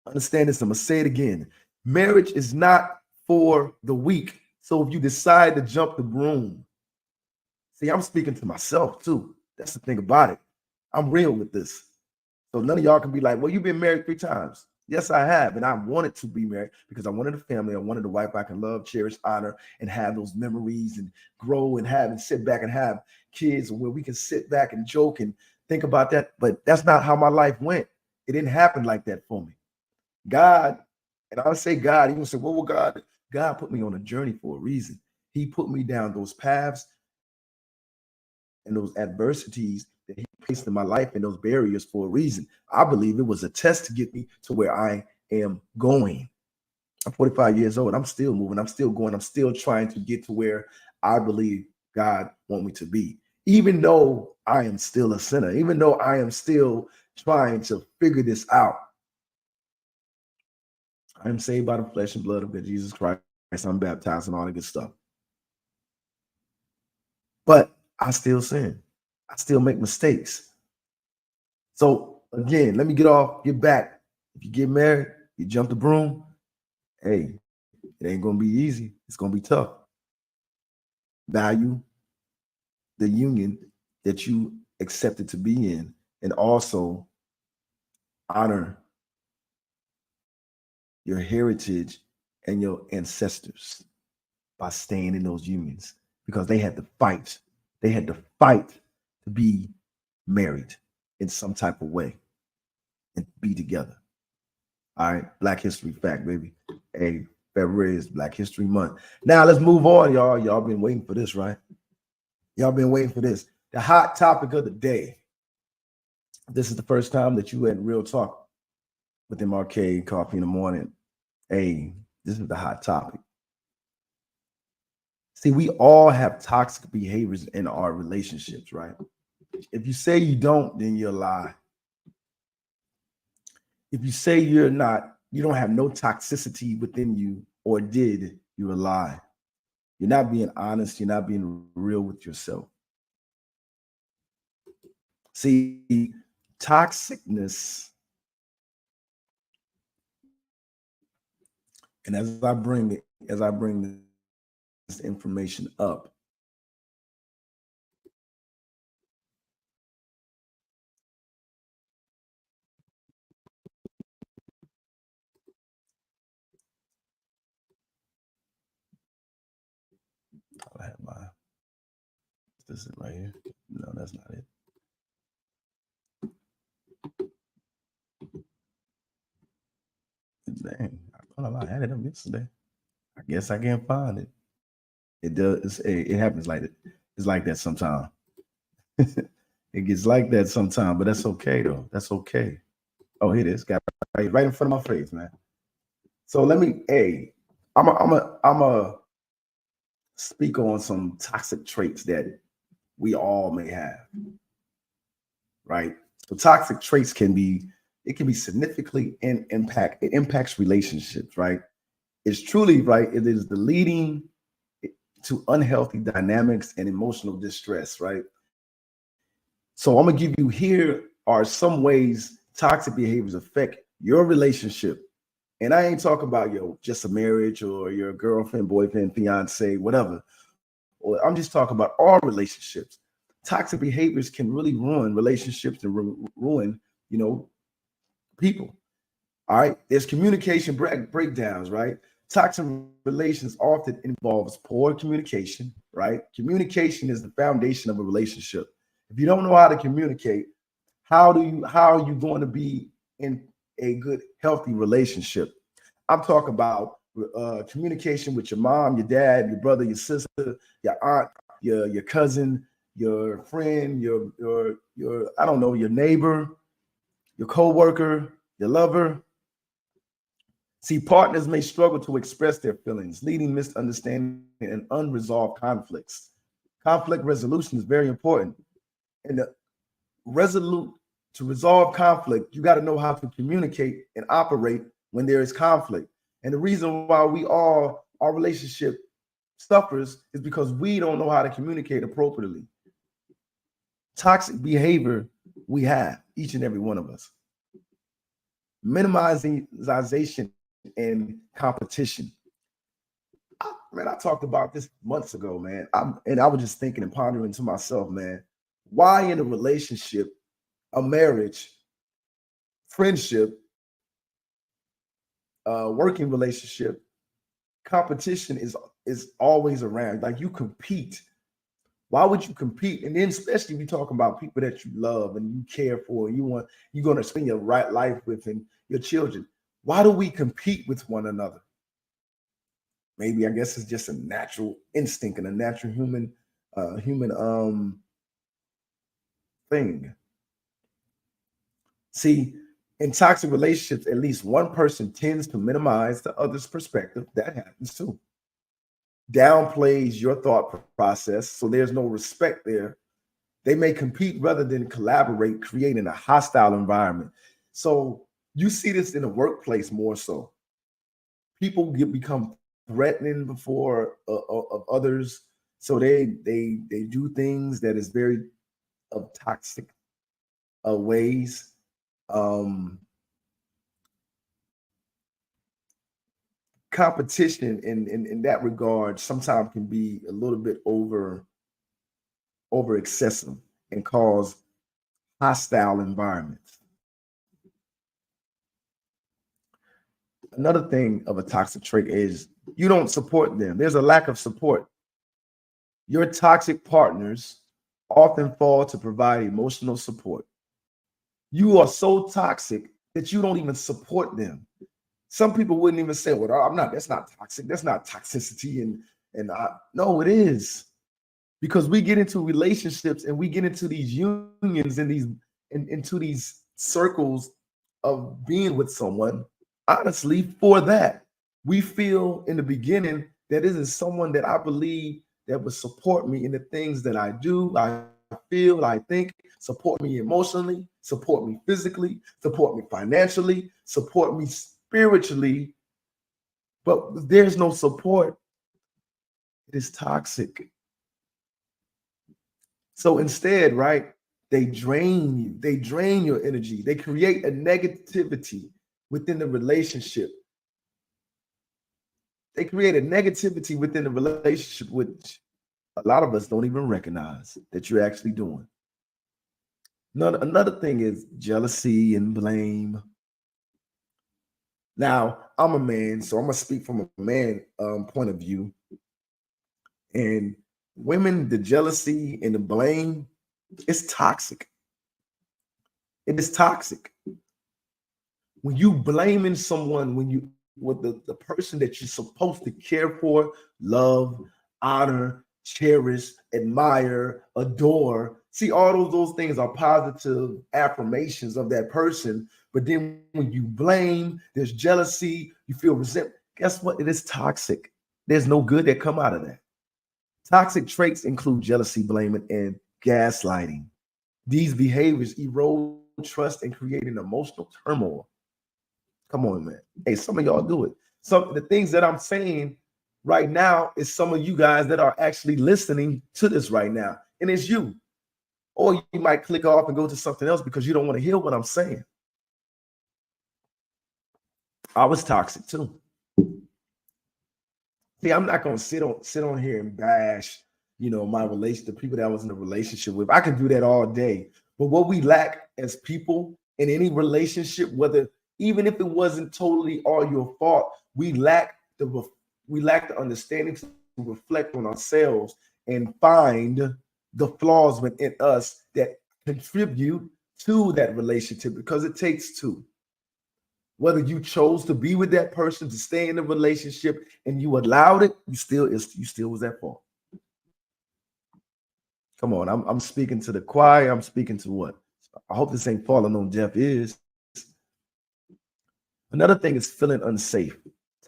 Understand this, I'm going to say it again. Marriage is not for the weak. So if you decide to jump the broom, see, I'm speaking to myself too. That's the thing about it. I'm real with this. So none of y'all can be like, well, you've been married 3 times. Yes, I have. And I wanted to be married because I wanted a family. I wanted a wife I can love, cherish, honor, and have those memories and grow and have and sit back and have kids where we can sit back and joke and think about that. But that's not how my life went. It didn't happen like that for me. God, and I'll say God, even say, well, God put me on a journey for a reason. He put me down those paths and those adversities that he placed in my life and those barriers for a reason. I believe it was a test to get me to where I am going. I'm 45 years old. I'm still moving. I'm still going. I'm still trying to get to where I believe God wants me to be. Even though I am still a sinner, even though I am still trying to figure this out. I am saved by the flesh and blood of Jesus Christ. I'm baptized and all that good stuff. But I still sin. I still make mistakes. So again, let me get back. If you get married, you jump the broom, hey, it ain't going to be easy. It's going to be tough. Value the union that you accepted to be in, and also honor your heritage and your ancestors by staying in those unions, because they had to fight. They had to fight to be married in some type of way and be together. All right, Black History fact, baby. Hey, February is Black History Month. Now let's move on, y'all. Y'all been waiting for this, right? Y'all been waiting for this. The hot topic of the day. This is the first time that you had real talk with MRK, Coffee in the Morning. Hey, this is the hot topic. See, we all have toxic behaviors in our relationships, right? If you say you don't, then you're a lie. If you say you don't have no toxicity within you, or did, you're a lie. You're not being honest. You're not being real with yourself. See, toxicness, and as I bring this information up, I have my, this is right here. No, that's not it. Dang, I had it up yesterday. I guess I can't find it. It does. It happens like it. It's like that sometimes. It It gets like that sometimes, but that's okay though. That's okay. Oh, here it is. Got it right in front of my face, man. So let me, hey, I'm a speak on some toxic traits that we all may have, right? So toxic traits can be significantly it impacts relationships, right? It's truly right. It is the leading to unhealthy dynamics and emotional distress, right? So I'm gonna give you here are some ways toxic behaviors affect your relationship. And I ain't talking about just a marriage or your girlfriend, boyfriend, fiance, whatever. Or I'm just talking about all relationships. Toxic behaviors can really ruin relationships and ruin, people. All right. There's communication breakdowns, right? Toxic relations often involves poor communication, right? Communication is the foundation of a relationship. If you don't know how to communicate, how are you going to be in a good, healthy relationship? I'm talking about communication with your mom, your dad, your brother, your sister, your aunt, your cousin, your friend, your I don't know, your neighbor, your coworker, your lover. See, partners may struggle to express their feelings, leading misunderstanding and unresolved conflicts. Conflict resolution is very important. And to resolve conflict, you got to know how to communicate and operate when there is conflict. And the reason why our relationship suffers is because we don't know how to communicate appropriately. Toxic behavior we have, each and every one of us. Minimization and competition. I talked about this months ago, man. I was just thinking and pondering to myself, man, why in a relationship, a marriage, friendship, working relationship, competition is always around. Like you compete. Why would you compete? And then especially if you're talking about people that you love and you care for and you're going to spend your right life with and your children. Why do we compete with one another? Maybe I guess it's just a natural instinct and a natural human thing. See, in toxic relationships, at least one person tends to minimize the other's perspective. That happens too. Downplays your thought process, so there's no respect there. They may compete rather than collaborate, creating a hostile environment. So you see this in the workplace more so. People become threatening before of others, so they do things that is very of toxic ways. Competition in that regard sometimes can be a little bit over excessive and cause hostile environments. Another thing of a toxic trait is you don't support them. There's a lack of support. Your toxic partners often fall to provide emotional support. You are so toxic that you don't even support them. Some people wouldn't even say, well, I'm not, that's not toxic. That's not toxicity. No, it is. Because we get into relationships and we get into these unions and into these circles of being with someone, honestly, for that. We feel in the beginning that this is someone that I believe that would support me in the things that I do, I feel, I think, support me emotionally, support me physically, support me financially, support me spiritually, but there's no support. It is toxic. So instead, right, they drain you, they drain your energy, they create a negativity within the relationship. They create a negativity within the relationship, which a lot of us don't even recognize that you're actually doing. Another thing is jealousy and blame. Now, I'm a man, so I'm going to speak from a man point of view. And women, the jealousy and the blame, it's toxic. It is toxic. When you blaming someone, with the person that you're supposed to care for, love, honor, cherish, admire, adore, See, all those things are positive affirmations of that person. But then when you blame, there's jealousy, you feel resentment. Guess what? It is toxic. There's no good that come out of that. Toxic traits include jealousy, blaming, and gaslighting. These behaviors erode trust and create an emotional turmoil. Come on, man. Hey, some of y'all do it. Some of the things that I'm saying right now is some of you guys that are actually listening to this right now. And it's you. Or you might click off and go to something else because you don't want to hear what I'm saying. I was toxic too. See, I'm not gonna sit on here and bash, my the people that I was in a relationship with. I can do that all day. But what we lack as people in any relationship, whether even if it wasn't totally all your fault, we lack the understanding to reflect on ourselves and find the flaws within us that contribute to that relationship, because it takes two. Whether you chose to be with that person, to stay in the relationship, and you allowed it, you still was at fault. Come on, I'm speaking to the choir. I'm speaking to what? I hope this ain't falling on deaf ears. Another thing is feeling unsafe.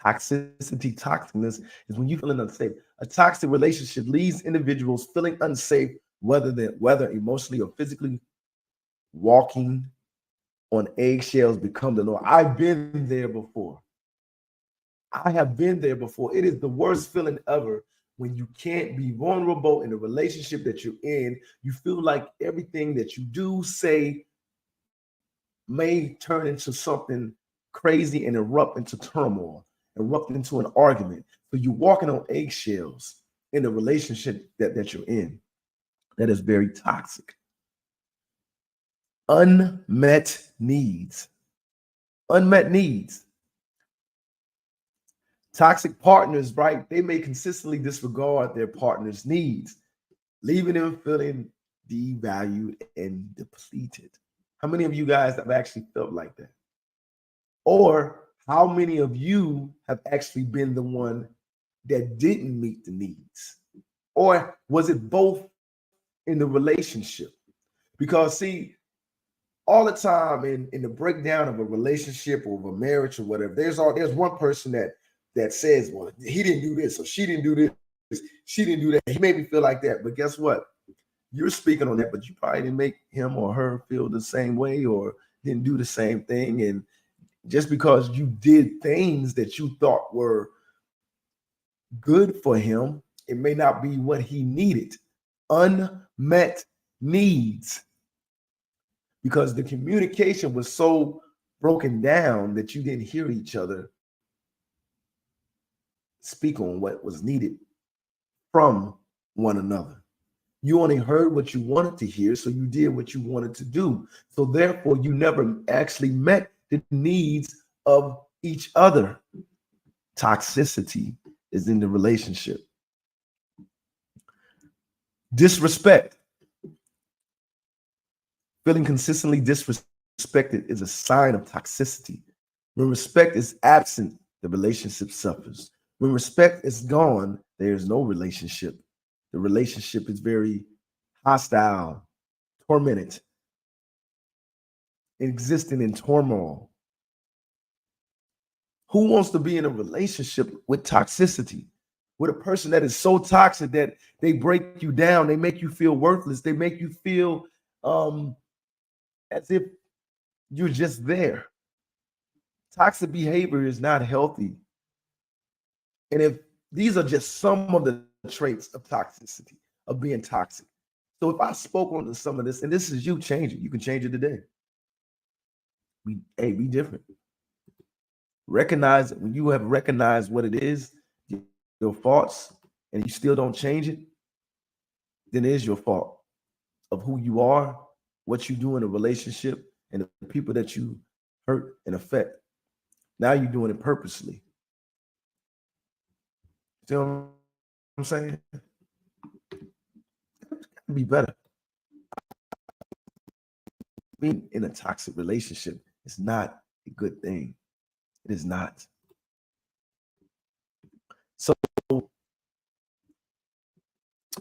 Toxicity, toxicness is when you're feeling unsafe. A toxic relationship leaves individuals feeling unsafe, whether emotionally or physically. Walking on eggshells become the norm. I've been there before. I have been there before. It is the worst feeling ever when you can't be vulnerable in a relationship that you're in. You feel like everything that you do, say, may turn into something crazy and erupt into turmoil, erupt into an argument. So you're walking on eggshells in a relationship that you're in. That is very toxic. Unmet needs. Unmet needs. Toxic partners, right? They may consistently disregard their partner's needs, leaving them feeling devalued and depleted. How many of you guys have actually felt like that? Or how many of you have actually been the one that didn't meet the needs? Or was it both in the relationship? Because see, all the time in the breakdown of a relationship or of a marriage or whatever, there's one person that says, well, he didn't do this or she didn't do this, she didn't do that. He made me feel like that. But guess what? You're speaking on that, but you probably didn't make him or her feel the same way or didn't do the same thing. And just because you did things that you thought were good for him, it may not be what he needed. Unmet needs. Because the communication was so broken down that you didn't hear each other speak on what was needed from one another. You only heard what you wanted to hear, so you did what you wanted to do. So therefore, you never actually met the needs of each other. Toxicity is in the relationship. Disrespect. Feeling consistently disrespected is a sign of toxicity. When respect is absent, the relationship suffers. When respect is gone, there is no relationship. The relationship is very hostile, tormented, existing in turmoil. Who wants to be in a relationship with toxicity? With a person that is so toxic that they break you down, they make you feel worthless, they make you feel as if you're just there. Toxic behavior is not healthy. And if these are just some of the traits of toxicity, of being toxic. So if I spoke on some of this, and this is you changing, you can change it today. Be different. Recognize it. When you have recognized what it is, your faults, and you still don't change it, then it is your fault of who you are, what you do in a relationship, and the people that you hurt and affect. Now you're doing it purposely. See what I'm saying? Be better. Being in a toxic relationship is not a good thing. It is not. So the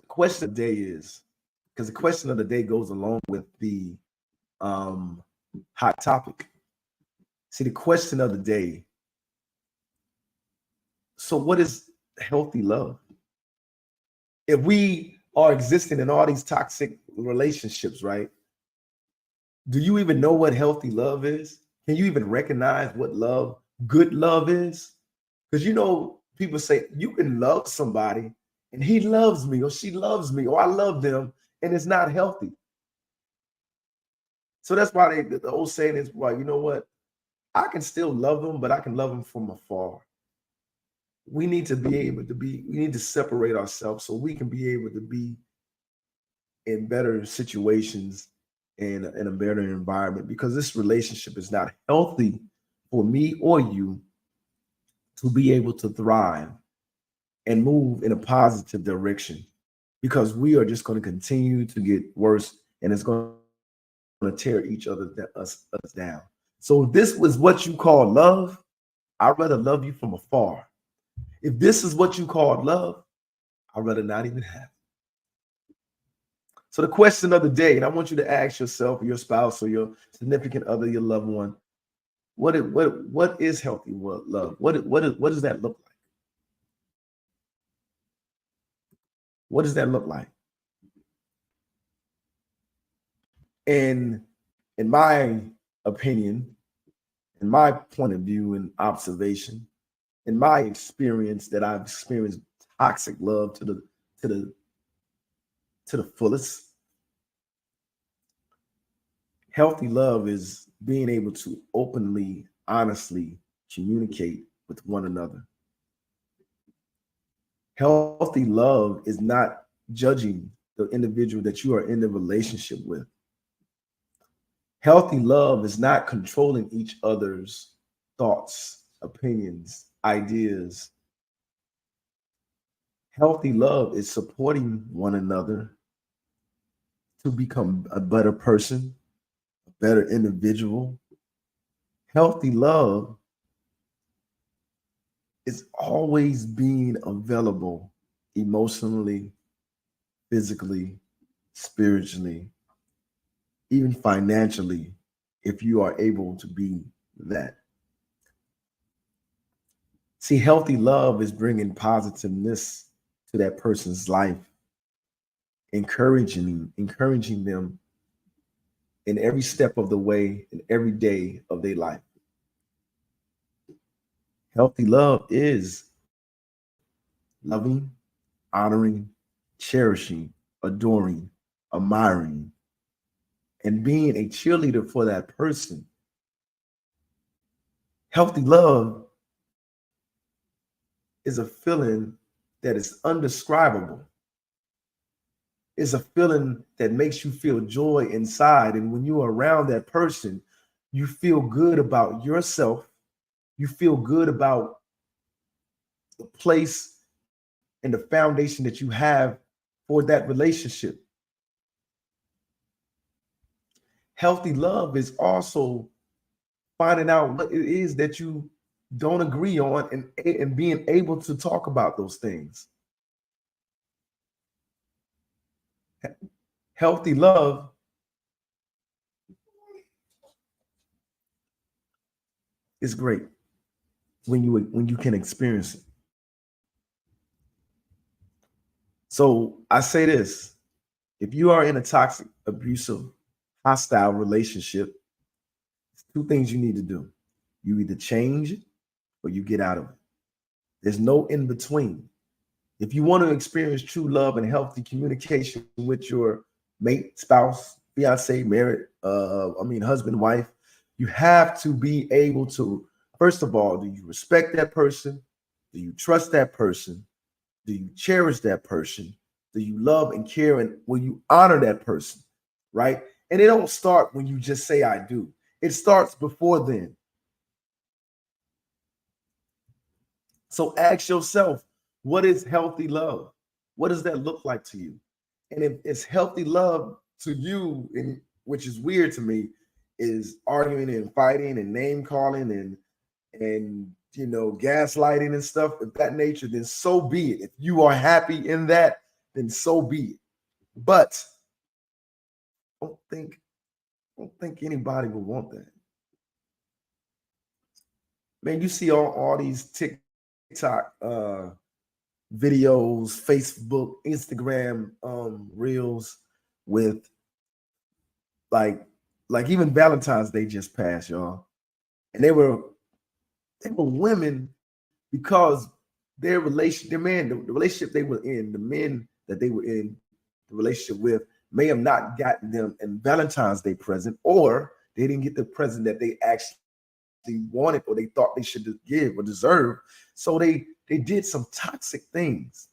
question of the day is, because the question of the day goes along with the hot topic. See, the question of the day. So what is healthy love? If we are existing in all these toxic relationships, right? Do you even know what healthy love is? Can you even recognize what love, good love is? Because people say you can love somebody and he loves me or she loves me or I love them, and it's not healthy. So that's why the old saying is, well, you know what? I can still love them, but I can love them from afar. We need to we need to separate ourselves so we can be able to be in better situations and in a better environment, because this relationship is not healthy for me or you to be able to thrive and move in a positive direction, because we are just going to continue to get worse, and it's going to tear us down. So if this was what you call love, I'd rather love you from afar. If this is what you call love, I'd rather not even have it. So the question of the day, and I want you to ask yourself, or your spouse, or your significant other, your loved one, what is healthy love? What does that look like? What does that look like? And in my opinion, in my point of view and observation, in my experience that I've experienced toxic love to the fullest. Healthy love is being able to openly, honestly communicate with one another. Healthy love is not judging the individual that you are in the relationship with. Healthy love is not controlling each other's thoughts, opinions, ideas. Healthy love is supporting one another to become a better person, a better individual. Healthy love is always being available emotionally, physically, spiritually, even financially, if you are able to be that. See, healthy love is bringing positiveness to that person's life, encouraging them in every step of the way, in every day of their life. Healthy love is loving, honoring, cherishing, adoring, admiring, and being a cheerleader for that person. Healthy love is a feeling that is undescribable. It's a feeling that makes you feel joy inside. And when you are around that person, you feel good about yourself. You feel good about the place and the foundation that you have for that relationship. Healthy love is also finding out what it is that you don't agree on and being able to talk about those things. Healthy love is great when you can experience it. So I say this: if you are in a toxic, abusive, hostile relationship, two things you need to do. You either change or you get out of it. There's no in between. If you want to experience true love and healthy communication with your mate, spouse, fiance, married, husband, wife, you have to be able to, first of all, do you respect that person? Do you trust that person? Do you cherish that person? Do you love and care, and will you honor that person? Right? And it don't start when you just say I do. It starts before then. So ask yourself, what is healthy love? What does that look like to you? And if it's healthy love to you, and which is weird to me, is arguing and fighting and name calling and gaslighting and stuff of that nature, then so be it. If you are happy in that, then so be it. But don't think anybody would want that. Man, you see all these TikTok videos, Facebook, Instagram reels with like even Valentine's Day just passed, y'all. And they were women because the relationship they were in, the men that they were in the relationship with may have not gotten them a Valentine's Day present, or they didn't get the present that they actually wanted or they thought they should give or deserve. So they did some toxic things.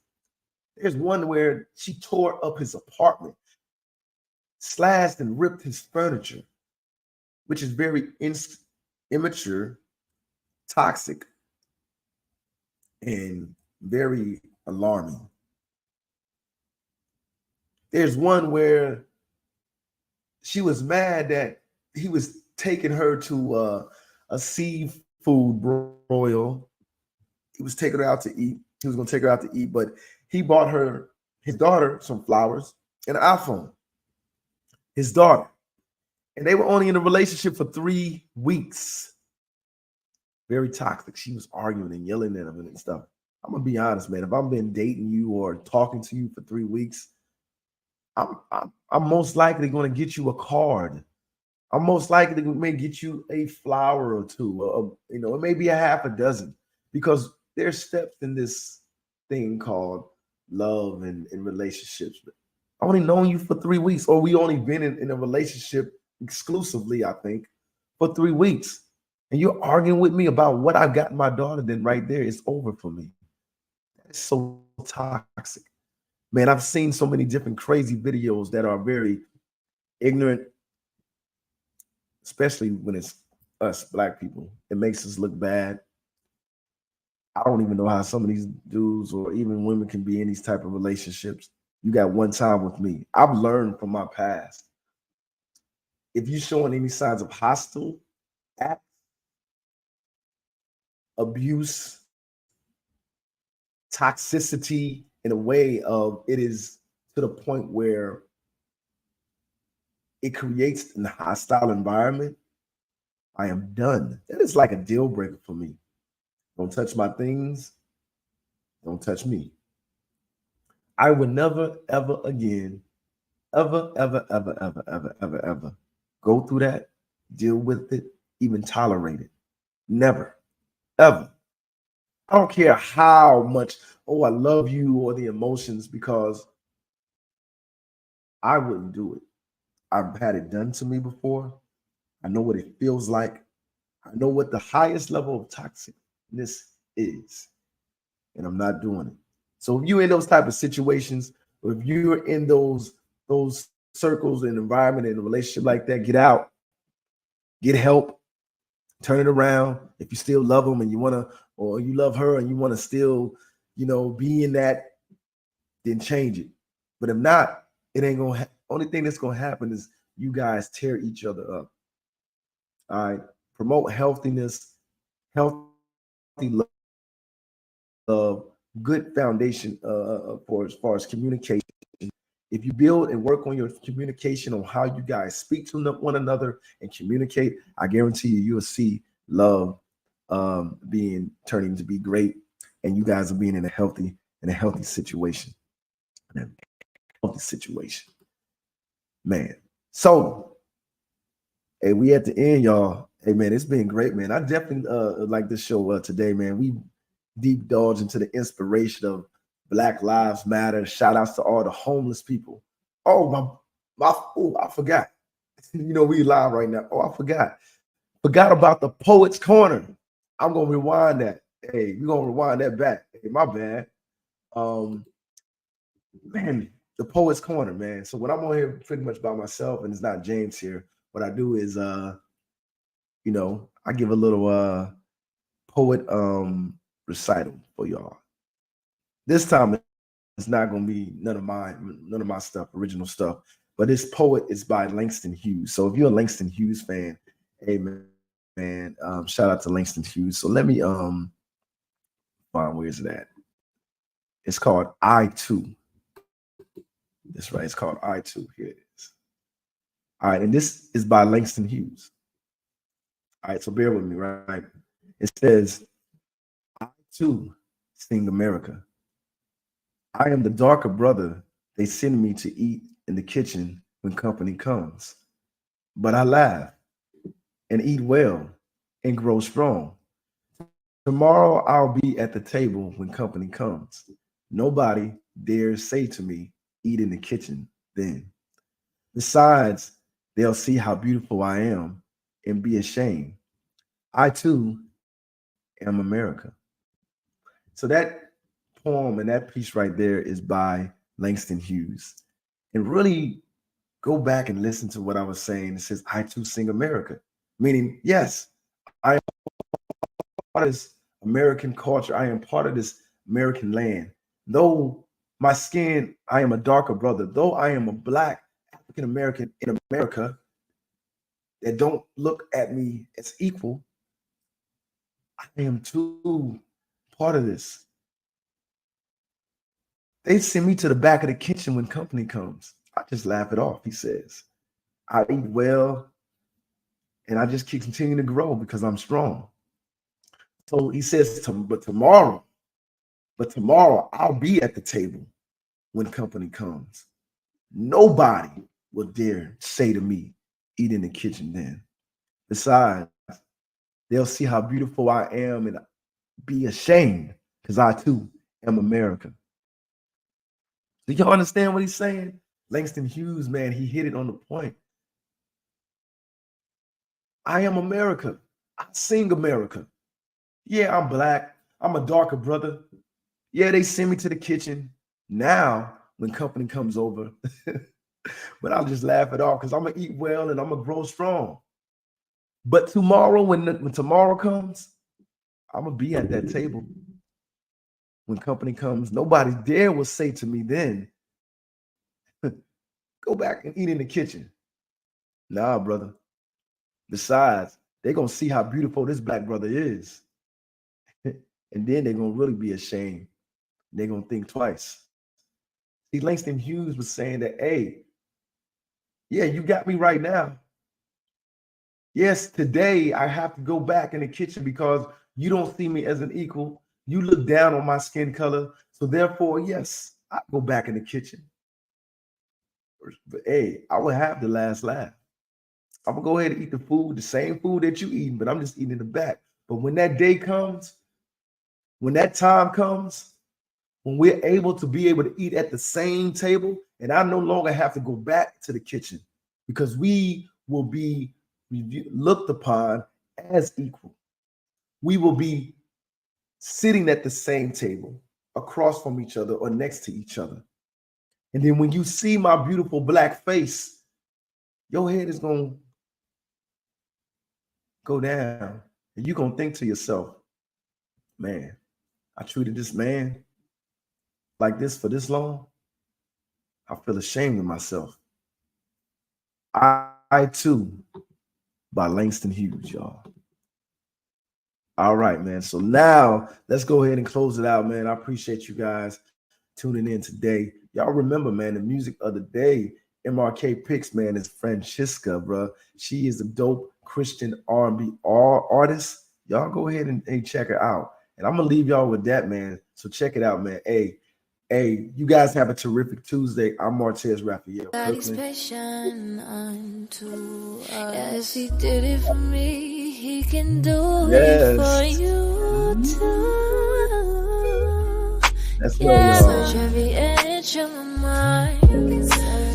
There's one where she tore up his apartment, slashed and ripped his furniture, which is very immature, toxic, and very alarming. There's one where she was mad that he was taking her to a seafood broil. He was taking her out to eat. He was going to take her out to eat, but he bought his daughter some flowers and an iPhone. His daughter. And they were only in a relationship for 3 weeks. Very toxic. She was arguing and yelling at him and stuff. I'm going to be honest, man. If I've been dating you or talking to you for 3 weeks, I'm most likely going to get you a card. I'm most likely may get you a flower or two. It may be a half a dozen, because there's steps in this thing called love and relationships. I only known you for 3 weeks, or we only been in a relationship exclusively, I think, for 3 weeks. And you're arguing with me about what I've got in my daughter, then right there, it's over for me. That's so toxic. Man, I've seen so many different crazy videos that are very ignorant, especially when it's us Black people. It makes us look bad. I don't even know how some of these dudes or even women can be in these type of relationships. You got one time with me. I've learned from my past. If you're showing any signs of hostile acts, abuse, toxicity, in a way of it is to the point where it creates a hostile environment, I am done. That is like a deal breaker for me. Don't touch my things. Don't touch me. I would never, ever again, ever go through that, deal with it, even tolerate it. Never, ever. I don't care how much, I love you, or the emotions, because I wouldn't do it. I've had it done to me before. I know what it feels like. I know what the highest level of toxicness is, and I'm not doing it. So if you're in those type of situations, or if you're in those circles and environment in a relationship like that, get out, get help, turn it around. If you still love them and you want to, or you love her and you want to still, be in that, then change it. But if not, it ain't gonna. Only thing that's gonna happen is you guys tear each other up. All right. Promote healthiness, healthy love, good foundation for as far as communication. If you build and work on your communication, on how you guys speak to one another and communicate, I guarantee you'll see love turning to be great, and you guys are being in a healthy situation. Man. So, hey, we at the end, y'all. Hey, man, it's been great, man. I definitely like this show today, man. We deep dove into the inspiration of Black Lives Matter. Shout outs to all the homeless people. Oh, I forgot. We live right now. Oh, I forgot about the Poet's Corner. I'm gonna rewind that. Hey, we're gonna rewind that back. Hey, my bad. Man, the Poet's Corner, man. So when I'm on here pretty much by myself, and it's not James here, what I do is I give a little poet recital for y'all. This time it's not gonna be none of my stuff, original stuff, but this poet is by Langston Hughes. So if you're a Langston Hughes fan, hey man, shout out to Langston Hughes. So let me find, where's it at? It's called I Too. That's right, it's called I Too. Here it is. All right, and this is by Langston Hughes. All right, so bear with me, right? It says, I too sing America. I am the darker brother they send me to eat in the kitchen when company comes. But I laugh and eat well and grow strong. Tomorrow I'll be at the table when company comes. Nobody dares say to me, eat in the kitchen then. Besides, they'll see how beautiful I am and be ashamed. I too am America. So that poem and that piece right there is by Langston Hughes. And really go back and listen to what I was saying. It says, I too sing America. Meaning, yes, I am part of this American culture. I am part of this American land. Though my skin, I am a darker brother. Though I am a Black African American in America that don't look at me as equal, I am too part of this. They send me to the back of the kitchen when company comes. I just laugh it off, he says. I eat well, and I just keep continuing to grow because I'm strong. So he says, but tomorrow I'll be at the table when company comes. Nobody will dare say to me, eat in the kitchen then. Besides, they'll see how beautiful I am and be ashamed because I too am America. Do y'all understand what he's saying? Langston Hughes, man, he hit it on the point. I am America. I sing America. Yeah, I'm Black. I'm a darker brother. Yeah, they send me to the kitchen now when company comes over. But I'll just laugh it off because I'm going to eat well and I'm going to grow strong. But tomorrow, when tomorrow comes, I'm going to be at that table. When company comes, nobody dare will say to me then, go back and eat in the kitchen. Nah, brother. Besides, they're going to see how beautiful this Black brother is. And then they're going to really be ashamed. They're going to think twice. See, Langston Hughes was saying that, hey, yeah, you got me right now. Yes, today I have to go back in the kitchen because you don't see me as an equal. You look down on my skin color. So therefore, yes, I go back in the kitchen. But hey, I will have the last laugh. I'm gonna go ahead and eat the food, the same food that you eating, but I'm just eating in the back. But when that day comes, when that time comes, when we're able to eat at the same table, and I no longer have to go back to the kitchen because we will be looked upon as equal. We will be sitting at the same table across from each other or next to each other. And then when you see my beautiful Black face, your head is going to go down and you're going to think to yourself, man, I treated this man like this for this long. I feel ashamed of myself. I too, by Langston Hughes, y'all. All right, man. So now let's go ahead and close it out, man. I appreciate you guys tuning in today. Y'all remember, man, the music of the day, MRK picks, man, is Francesca, bro. She is a dope Christian R&B artist. Y'all go ahead and check her out. And I'm going to leave y'all with that, man. So check it out, man. Hey, you guys have a terrific Tuesday. I'm Martez Raphael.
God's patient unto us. Yes, he did it for me. He can do it for you too.
Let's go, y'all.
Search every inch of my mind.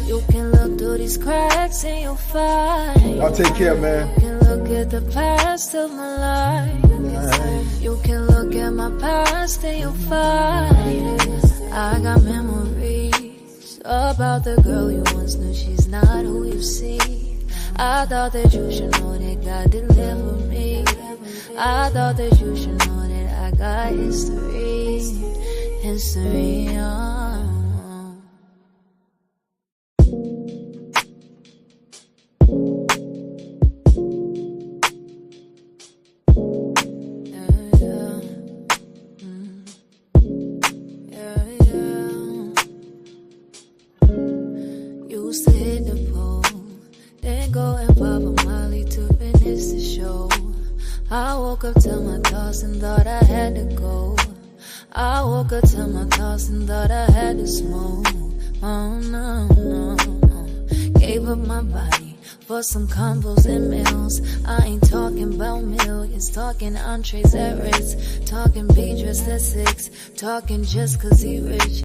You can look through these cracks and you'll find.
Y'all take care, man.
You can look at the past of my life. You can look at my past and you'll find. I got memories about the girl you once knew. She's not who you see. I thought that you should know that God delivered me. I thought that you should know that I got history. Used to hit the pole, then I woke up to my thoughts and thought I had to go. I woke up to my thoughts and thought I had to smoke. Oh no, no, no. Gave up my body for some combos and meals. I ain't talking about millions, talking entrees at Ritz, talking be dressed at 6, talking just cause he rich.